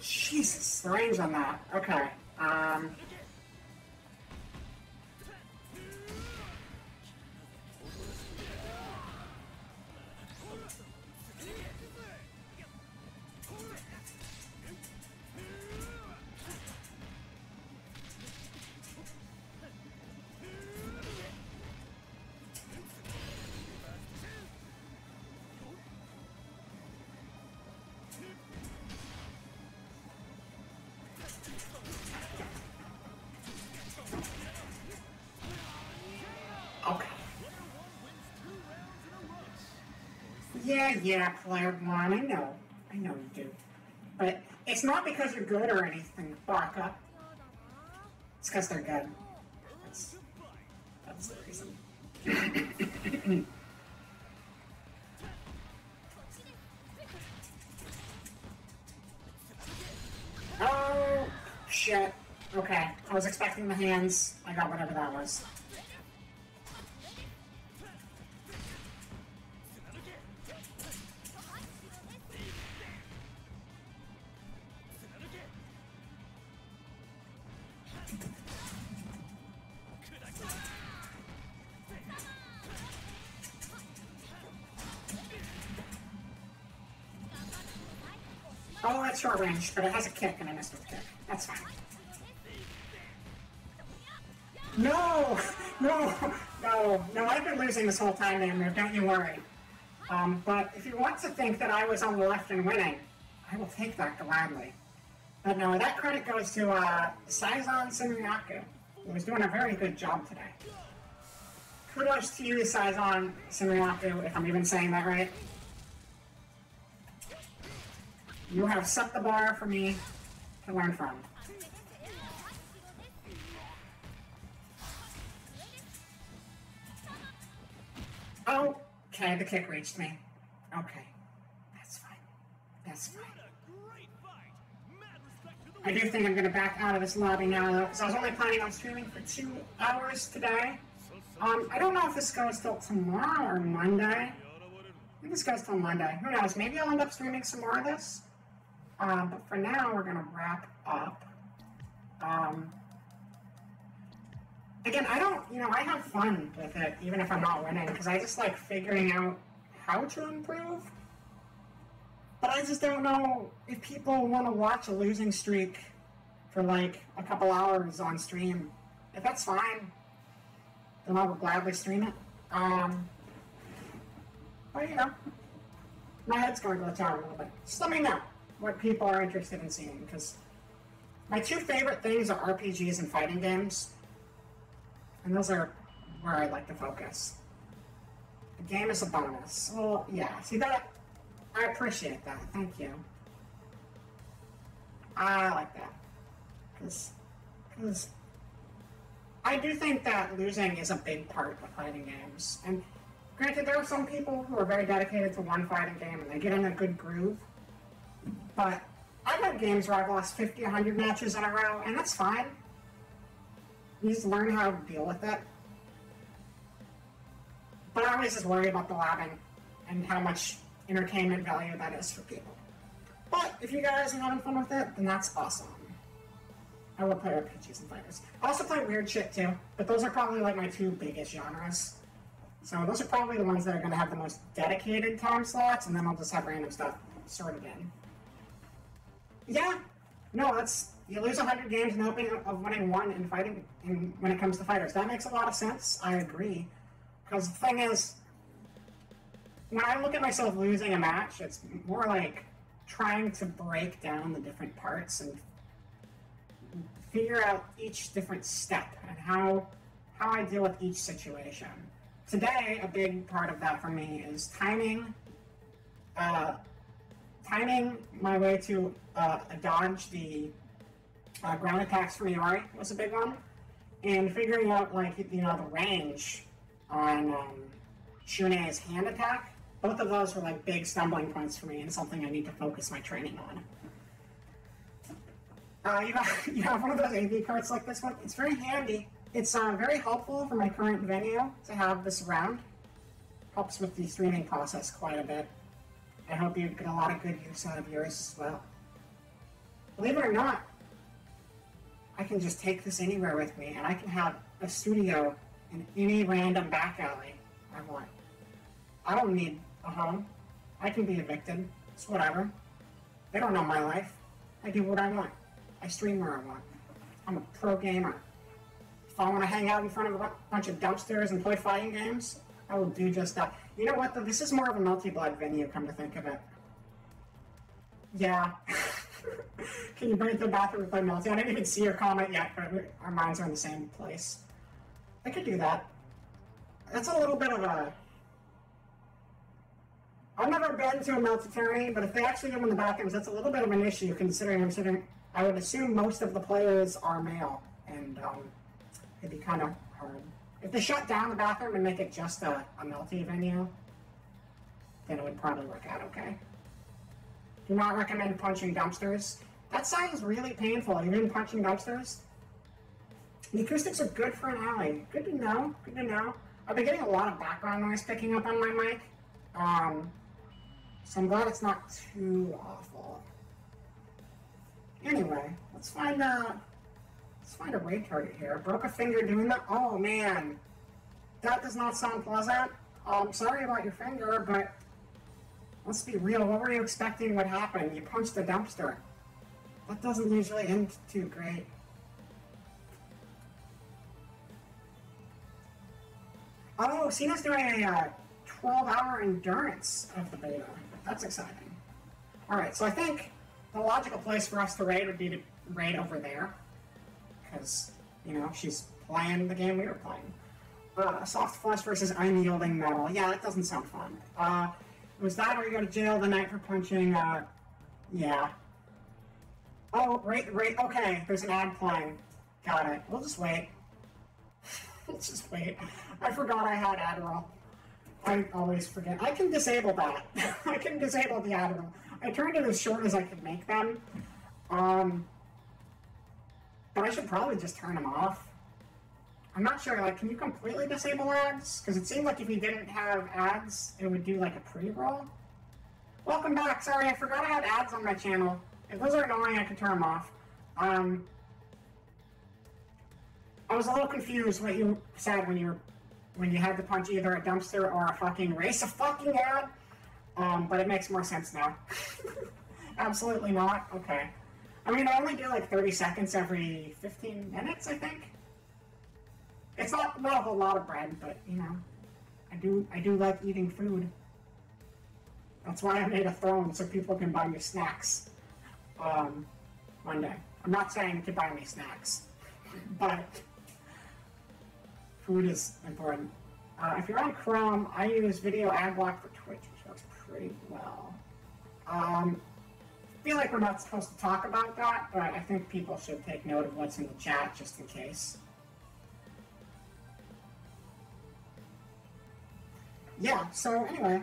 Jesus, the range on that. Okay. Yeah, player one. I know you do. But it's not because you're good or anything, Baka. It's because they're good. That's the reason. Oh, shit. Okay, I was expecting the hands. I got whatever that was. Oh, that's short range, but it has a kick, and I missed with the kick. That's fine. No! No, I've been losing this whole time, man, don't you worry. But if you want to think that I was on the left and winning, I will take that gladly. But no, that credit goes to Saizon Sunryaku, who was doing a very good job today. Kudos to you, Saizon Sunryaku, if I'm even saying that right. You have set the bar for me to learn from. Oh, okay, the kick reached me. Okay, that's fine. That's fine. I do think I'm going to back out of this lobby now, though, because I was only planning on streaming for 2 hours today. I don't know if this goes till tomorrow or Monday. I think this goes till Monday. Who knows? Maybe I'll end up streaming some more of this. But for now, we're going to wrap up. Again, I have fun with it, even if I'm not winning, because I just like figuring out how to improve. But I just don't know if people want to watch a losing streak for like a couple hours on stream. If that's fine, then I will gladly stream it. But you know, my head's going to glitch out a little bit. Just let me know what people are interested in seeing, because my 2 favorite things are RPGs and fighting games, and those are where I like to focus. The game is a bonus. Well, yeah, see that? I appreciate that, thank you. I like that, because I do think that losing is a big part of fighting games, and granted, there are some people who are very dedicated to one fighting game, and they get in a good groove. But I've had games where I've lost 50, 100 matches in a row, and that's fine. You just learn how to deal with it. But I always just worry about the labbing and how much entertainment value that is for people. But if you guys are having fun with it, then that's awesome. I will play RPGs and fighters. I also play weird shit too, but those are probably like my 2 biggest genres. So those are probably the ones that are going to have the most dedicated time slots, and then I'll just have random stuff sorted in. Yeah, no, you lose 100 games in hoping of winning 1 in fighting when it comes to fighters. That makes a lot of sense. I agree. Because the thing is, when I look at myself losing a match, it's more like trying to break down the different parts and figure out each different step and how I deal with each situation. Today, a big part of that for me is timing my way to dodge the ground attacks from Iori was a big one, and figuring out the range on Shune's hand attack. Both of those were like big stumbling points for me, and something I need to focus my training on. You have one of those AV carts like this one. It's very handy. It's very helpful for my current venue to have this around. Helps with the streaming process quite a bit. I hope you get a lot of good use out of yours as well. Believe it or not, I can just take this anywhere with me, and I can have a studio in any random back alley I want. I don't need a home. I can be evicted. It's whatever. They don't know my life. I do what I want. I stream where I want. I'm a pro gamer. If I want to hang out in front of a bunch of dumpsters and play fighting games, I will do just that. You know what, though? This is more of a multi-blood venue, come to think of it. Yeah. Can you bring it to the bathroom and play multi? I didn't even see your comment yet, but our minds are in the same place. I could do that. That's a little bit of a I've never been to a military, but if they actually go in the bathrooms, that's a little bit of an issue considering I would assume most of the players are male, and it'd be kind of hard. If they shut down the bathroom and make it just a multi venue, then it would probably work out okay. Do not recommend punching dumpsters. That sounds really painful. Even punching dumpsters. The acoustics are good for an alley. Good to know. Good to know. I've been getting a lot of background noise picking up on my mic. So I'm glad it's not too awful. Anyway, let's find a raid target here. Broke a finger doing that. Oh man, that does not sound pleasant. Sorry about your finger, but let's be real. What were you expecting would happen? You punched a dumpster. That doesn't usually end too great. Oh, Cena's doing a 12-hour endurance of the beta. That's exciting. Alright, so I think the logical place for us to raid would be to raid over there. Because, you know, she's playing the game we were playing. Soft flesh versus unyielding metal. Yeah, that doesn't sound fun. Was that or you go to jail the night for punching, yeah. Oh, right, okay, there's an ad playing. Got it. We'll just wait. Let's just wait. I forgot I had Adderall. I always forget. I can disable that. I can disable the Adderall. I turned it as short as I could make them. But I should probably just turn them off. I'm not sure, like, can you completely disable ads? Because it seemed like if you didn't have ads, it would do, like, a pre-roll. Welcome back. Sorry, I forgot I had ads on my channel. If those are annoying, I can turn them off. I was a little confused what you said when you had to punch either a dumpster or a fucking race a fucking ad. But it makes more sense now. Absolutely not. Okay. I mean, I only do like 30 seconds every 15 minutes, I think. It's not a whole lot of bread, but you know, I do like eating food. That's why I made a throne so people can buy me snacks. One day. I'm not saying to buy me snacks, but food is important. If you're on Chrome, I use video ad block for Twitch, which works pretty well. I feel like we're not supposed to talk about that, but I think people should take note of what's in the chat just in case. Yeah, so anyway,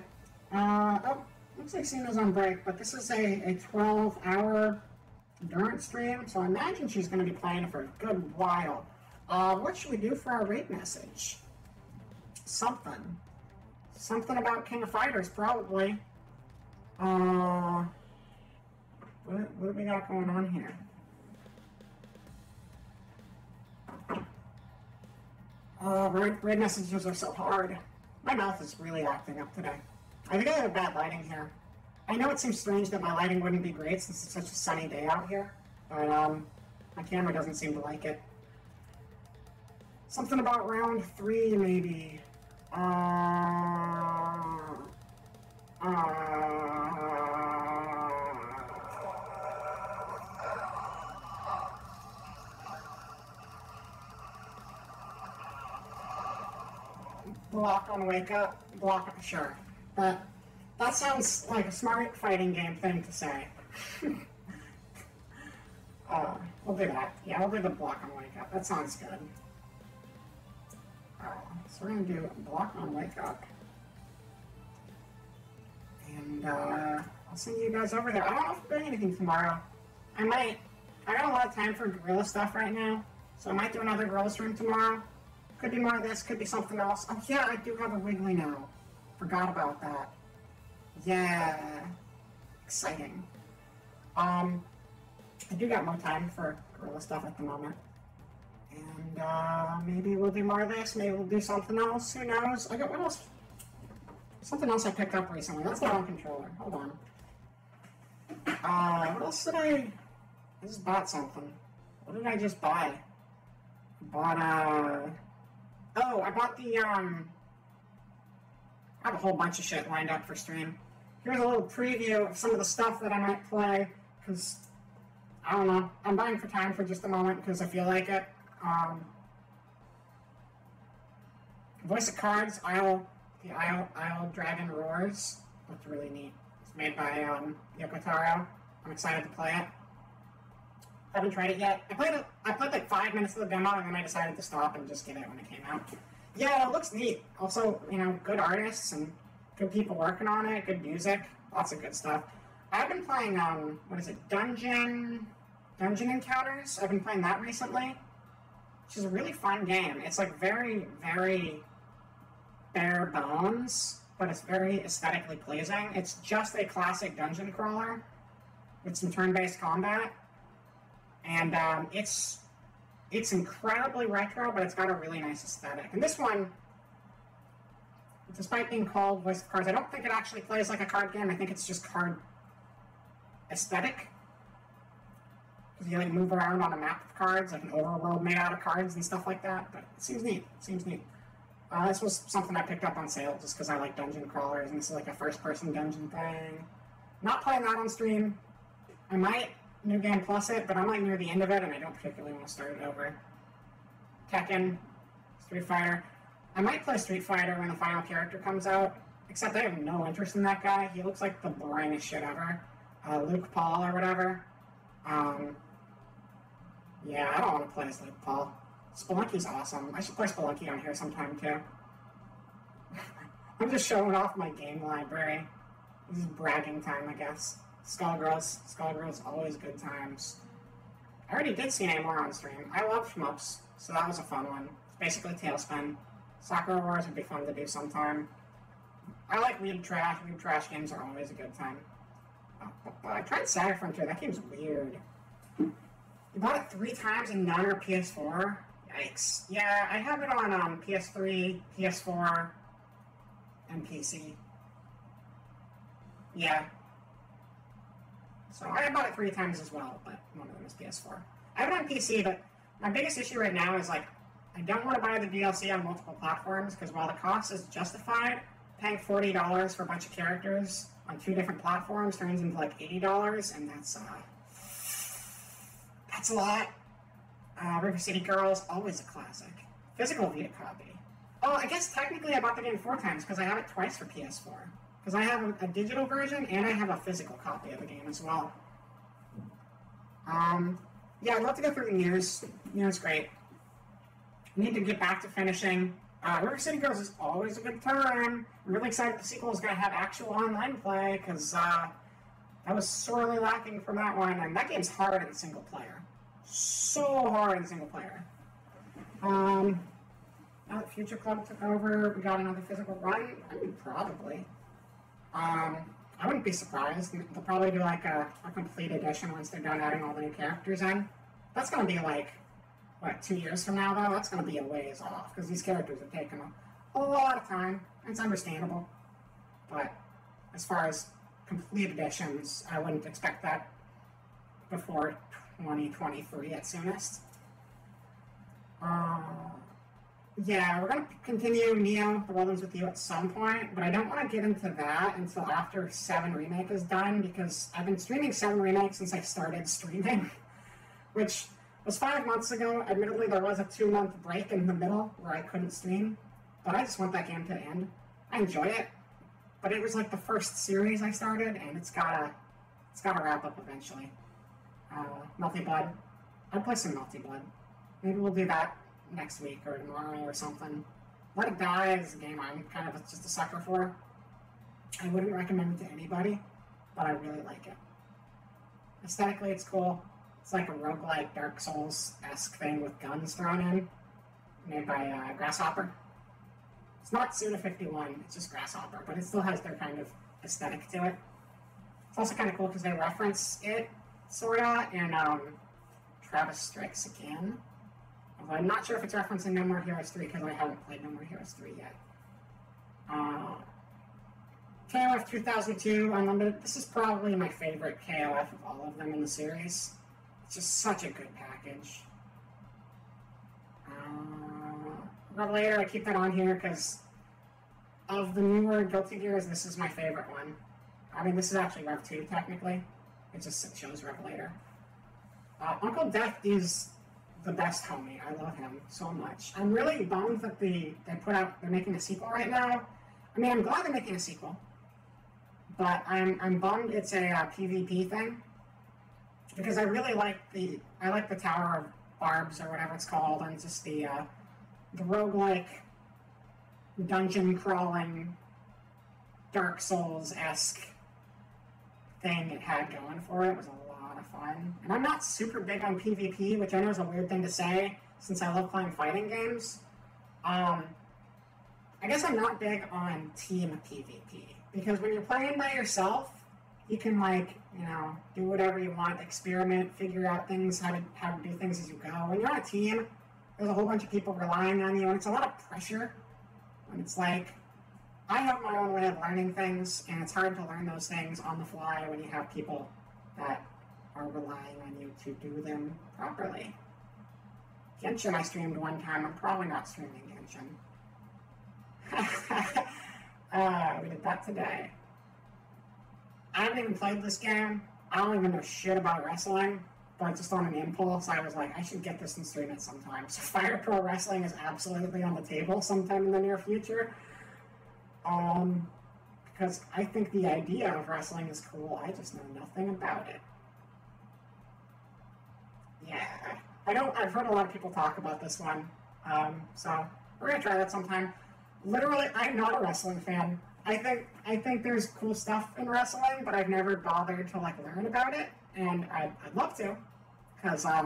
oh, looks like Cena's on break, but this is a 12-hour endurance stream, so I imagine she's going to be playing for a good while. What should we do for our raid message? Something. Something about King of Fighters, probably. What do we got going on here? Raid messages are so hard. My mouth is really acting up today. I think I have bad lighting here. I know it seems strange that my lighting wouldn't be great since it's such a sunny day out here, but my camera doesn't seem to like it. Something about round 3, maybe. Block on wake up, sure. But that sounds like a smart fighting game thing to say. We'll do that. Yeah, we'll do the block on wake up. That sounds good. So we're gonna do block on wake up. And I'll send you guys over there. I don't know if I'm doing anything tomorrow. I got a lot of time for Guerilla stuff right now, so I might do another Guerilla stream tomorrow. Could be more of this, could be something else. Oh yeah, I do have a Wiggly now. Forgot about that. Yeah. Exciting. I do got more time for Guerilla stuff at the moment. And maybe we'll do more of this, maybe we'll do something else, who knows? I got what else? Something else I picked up recently. That's the wrong controller. Hold on. What else did I just bought something. What did I just buy? I bought oh, I bought the I have a whole bunch of shit lined up for stream. Here's a little preview of some of the stuff that I might play, because, I don't know, I'm buying for time for just a moment because I feel like it. Voice of Cards, Isle Dragon Roars. looked really neat. It's made by Yoko Taro. I'm excited to play it. Haven't tried it yet. I played like 5 minutes of the demo, and then I decided to stop and just get it when it came out. Yeah, it looks neat. Also, you know, good artists and good people working on it, good music, lots of good stuff. I've been playing, what is it, Dungeon Encounters. I've been playing that recently, which is a really fun game. It's like very, very bare bones, but it's very aesthetically pleasing. It's just a classic dungeon crawler with some turn-based combat, and it's incredibly retro, but it's got a really nice aesthetic. And this one, despite being called Voice of Cards, I don't think it actually plays like a card game. I think it's just card aesthetic. Because you like move around on a map of cards, like an overworld made out of cards and stuff like that. But it seems neat. It seems neat. This was something I picked up on sale just because I like dungeon crawlers, and this is like a first-person dungeon thing. Not playing that on stream. I might New Game Plus it, but I'm like near the end of it, and I don't particularly want to start it over. Tekken, Street Fighter. I might play Street Fighter when the final character comes out, except I have no interest in that guy. He looks like the boringest shit ever. Luke Paul or whatever. Yeah, I don't want to play as Luke Paul. Spelunky's awesome. I should play Spelunky on here sometime, too. I'm just showing off my game library. This is bragging time, I guess. Skullgirls, always good times. I already did see Namor on stream. I love shmups, so that was a fun one. It's basically Tailspin. Sakura Wars would be fun to do sometime. I like Weeb Trash. Weeb Trash games are always a good time. I tried Saga Frontier. That game's weird. You bought it 3 times and none are PS4? Yikes. Yeah, I have it on PS3, PS4, and PC. Yeah. So I bought it 3 times as well, but one of them is PS4. I have it on PC, but my biggest issue right now is, like, I don't want to buy the DLC on multiple platforms, because while the cost is justified, paying $40 for a bunch of characters on 2 different platforms turns into, like, $80, and that's a lot. River City Girls, always a classic. Physical Vita copy. Oh, I guess technically I bought the game 4 times, because I have it twice for PS4. Because I have a digital version, and I have a physical copy of the game as well. Yeah, I'd love to go through the news. News great. I need to get back to finishing. River City Girls is always a good time. I'm really excited the sequel is going to have actual online play, because that was sorely lacking from that one, and that game's hard in single player. So hard in single player. Now that Future Club took over, we got another physical run? I mean, probably. I wouldn't be surprised. They'll probably do like a complete edition once they're done adding all the new characters in. That's going to be like, what, 2 years from now, though? That's going to be a ways off, because these characters have taken a lot of time. It's understandable. But as far as complete editions, I wouldn't expect that before 2023 at soonest. Yeah, we're going to continue Neo, The World Ends With You at some point, but I don't want to get into that until after 7 Remake is done, because I've been streaming 7 Remake since I started streaming, which was 5 months ago. Admittedly, there was a 2-month break in the middle where I couldn't stream, but I just want that game to end. I enjoy it, but it was like the first series I started, and it's gotta wrap up eventually. Melty Blood. I'd play some Melty Blood. Maybe we'll do that next week or tomorrow or something. Let It Die is a game I'm kind of just a sucker for. I wouldn't recommend it to anybody, but I really like it. Aesthetically, it's cool. It's like a roguelike Dark Souls-esque thing with guns thrown in, made by Grasshopper. It's not Suda51, it's just Grasshopper, but it still has their kind of aesthetic to it. It's also kind of cool because they reference it, sorta, in Travis Strikes Again. Although I'm not sure if it's referencing No More Heroes 3 because I haven't played No More Heroes 3 yet. KOF 2002 Unlimited. This is probably my favorite KOF of all of them in the series. It's just such a good package. Revelator, I keep that on here because of the newer Guilty Gears, this is my favorite one. I mean, this is actually Rev 2, technically. It just shows Revelator. Uncle Death is the best homie. I love him so much. I'm really bummed that they're making a sequel right now. I mean, I'm glad they're making a sequel, but I'm bummed it's a PvP thing because I really like the Tower of Barbs or whatever it's called, and just the roguelike dungeon crawling Dark Souls-esque thing it had going for it was a lot of fun. And I'm not super big on PvP, which I know is a weird thing to say since I love playing fighting games. I guess I'm not big on team PvP because when you're playing by yourself, you can do whatever you want, experiment, figure out things, how to do things as you go. When you're on a team, there's a whole bunch of people relying on you, and it's a lot of pressure. And it's like, I have my own way of learning things, and it's hard to learn those things on the fly when you have people that are relying on you to do them properly. Genshin I streamed one time. I'm probably not streaming Genshin. We did that today. I haven't even played this game. I don't even know shit about wrestling, but just on an impulse, I was like, I should get this and stream it sometime. So Fire Pro Wrestling is absolutely on the table sometime in the near future. Because I think the idea of wrestling is cool. I just know nothing about it. Yeah. I've heard a lot of people talk about this one. So we're gonna try that sometime. Literally, I'm not a wrestling fan. I think there's cool stuff in wrestling, but I've never bothered to learn about it, and I'd love to, because I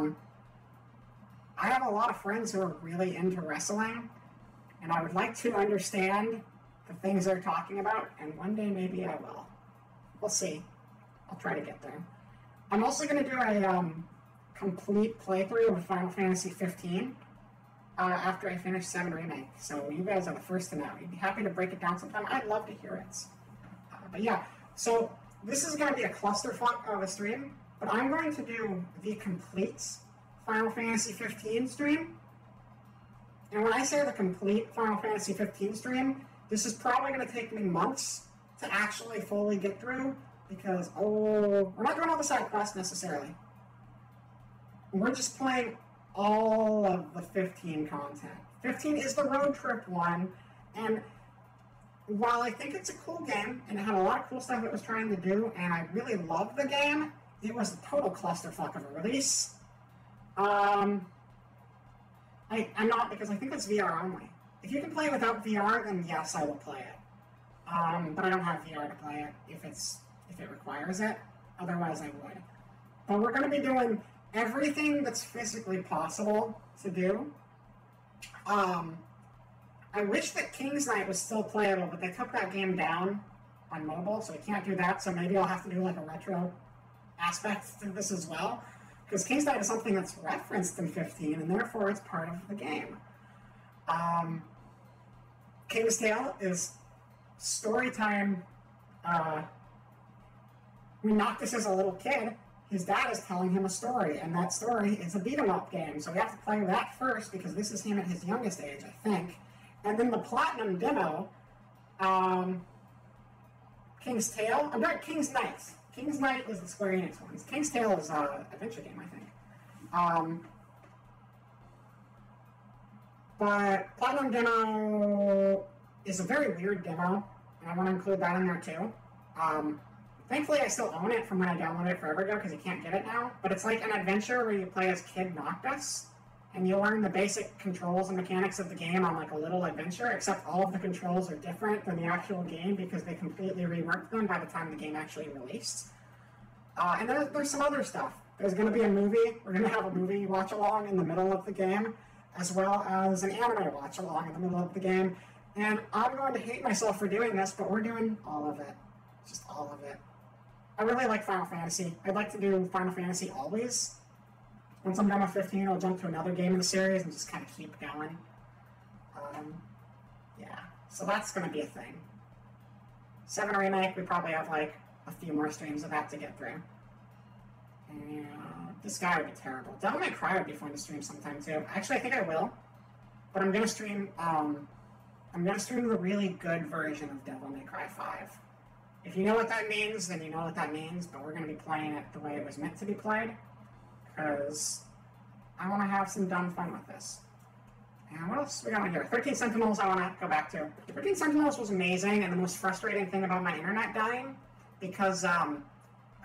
have a lot of friends who are really into wrestling, and I would like to understand the things they're talking about, and one day maybe I will. We'll see. I'll try to get there. I'm also going to do a complete playthrough of Final Fantasy 15 after I finish 7 Remake. So you guys are the first to know. You'd be happy to break it down sometime. I'd love to hear it. But yeah, so this is going to be a clusterfuck of a stream, but I'm going to do the complete Final Fantasy 15 stream. And when I say the complete Final Fantasy 15 stream, this is probably going to take me months to actually fully get through, because, we're not doing all the side quests necessarily. We're just playing all of the 15 content. 15 is the road trip one, and while I think it's a cool game, and it had a lot of cool stuff it was trying to do, and I really loved the game, it was a total clusterfuck of a release. I'm not, because I think it's VR only. If you can play without VR, then yes, I will play it. But I don't have VR to play it if it requires it. Otherwise, I would. But we're going to be doing everything that's physically possible to do. I wish that King's Knight was still playable, but they took that game down on mobile, so we can't do that. So maybe I'll have to do a retro aspect to this as well, because King's Knight is something that's referenced in 15, and therefore it's part of the game. King's Tale is story time. When Noctis is a little kid, his dad is telling him a story, and that story is a beat-em-up game. So we have to play that first, because this is him at his youngest age, I think. And then the Platinum demo, King's Tale. I'm not King's Knight. King's Knight is the Square Enix one. King's Tale is an adventure game, I think. But Platinum demo is a very weird demo, and I want to include that in there too. Thankfully, I still own it from when I downloaded it forever ago, because you can't get it now. But it's like an adventure where you play as Kid Noctis, and you learn the basic controls and mechanics of the game on a little adventure, except all of the controls are different than the actual game because they completely reworked them by the time the game actually released. And there's some other stuff. There's going to be a movie. We're going to have a movie watch-along in the middle of the game, as well as an anime watch-along in the middle of the game. And I'm going to hate myself for doing this, but we're doing all of it. Just all of it. I really like Final Fantasy. I'd like to do Final Fantasy always. Once I'm done with 15, I'll jump to another game in the series and just kind of keep going. Yeah, so that's going to be a thing. 7 Remake, we probably have a few more streams of that to get through. And this guy would be terrible. Devil May Cry would be fun to stream sometime too. Actually, I think I will. But I'm going to stream the really good version of Devil May Cry 5. If you know what that means, then you know what that means, but we're going to be playing it the way it was meant to be played, because I want to have some dumb fun with this. And what else we got on here? 13 Sentinels I want to go back to. 13 Sentinels was amazing, and the most frustrating thing about my internet dying because I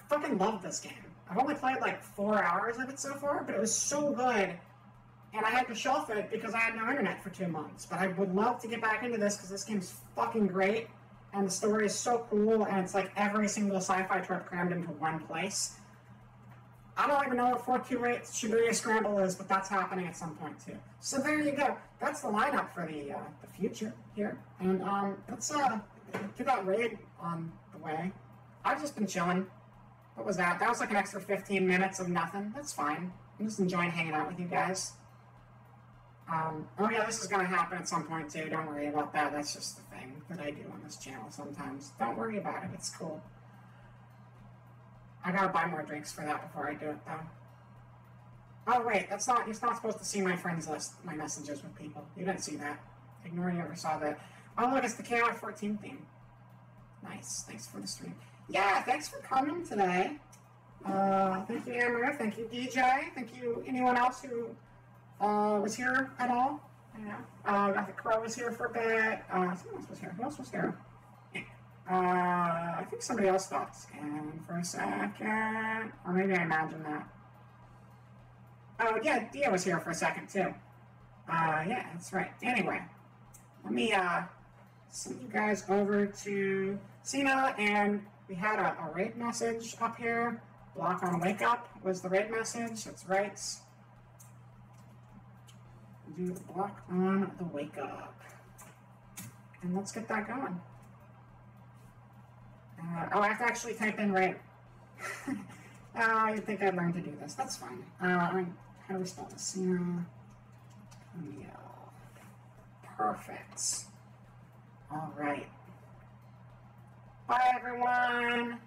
fucking love this game. I've only played like 4 hours of it so far, but it was so good. And I had to shelf it because I had no internet for 2 months. But I would love to get back into this because this game's fucking great. And the story is so cool. And it's like every single sci-fi trope crammed into one place. I don't even know what 428 Shibuya Scramble is, but that's happening at some point too. So there you go. That's the lineup for the future here. And let's do that raid on the way. I've just been chilling. What was that? That was like an extra 15 minutes of nothing. That's fine. I'm just enjoying hanging out with you guys. Oh yeah, this is going to happen at some point too. Don't worry about that. That's just the thing that I do on this channel sometimes. Don't worry about it. It's cool. I gotta buy more drinks for that before I do it though. Oh wait, that's not, you're not supposed to see my friends list, my messages with people. You didn't see that. Ignore you ever saw that. Oh look, it's the KI 14 theme. Nice, thanks for the stream. Yeah, thanks for coming today. Thank you, Amber. Thank you, DJ. Thank you, anyone else who was here at all. I think Crow was here for a bit. Someone else was here. Who else was here? I think somebody else stopped scanning for a second. Or maybe I imagined that. Oh, yeah, Dia was here for a second, too. Yeah, that's right. Anyway, let me send you guys over to Cena, and we had a raid message up here. Block on Wake Up was the raid message. That's right. Do the block on the Wake Up. And let's get that going. I have to actually type in raid. I think I'd learned to do this. That's fine. How do we spell this? Perfect. All right. Bye, everyone.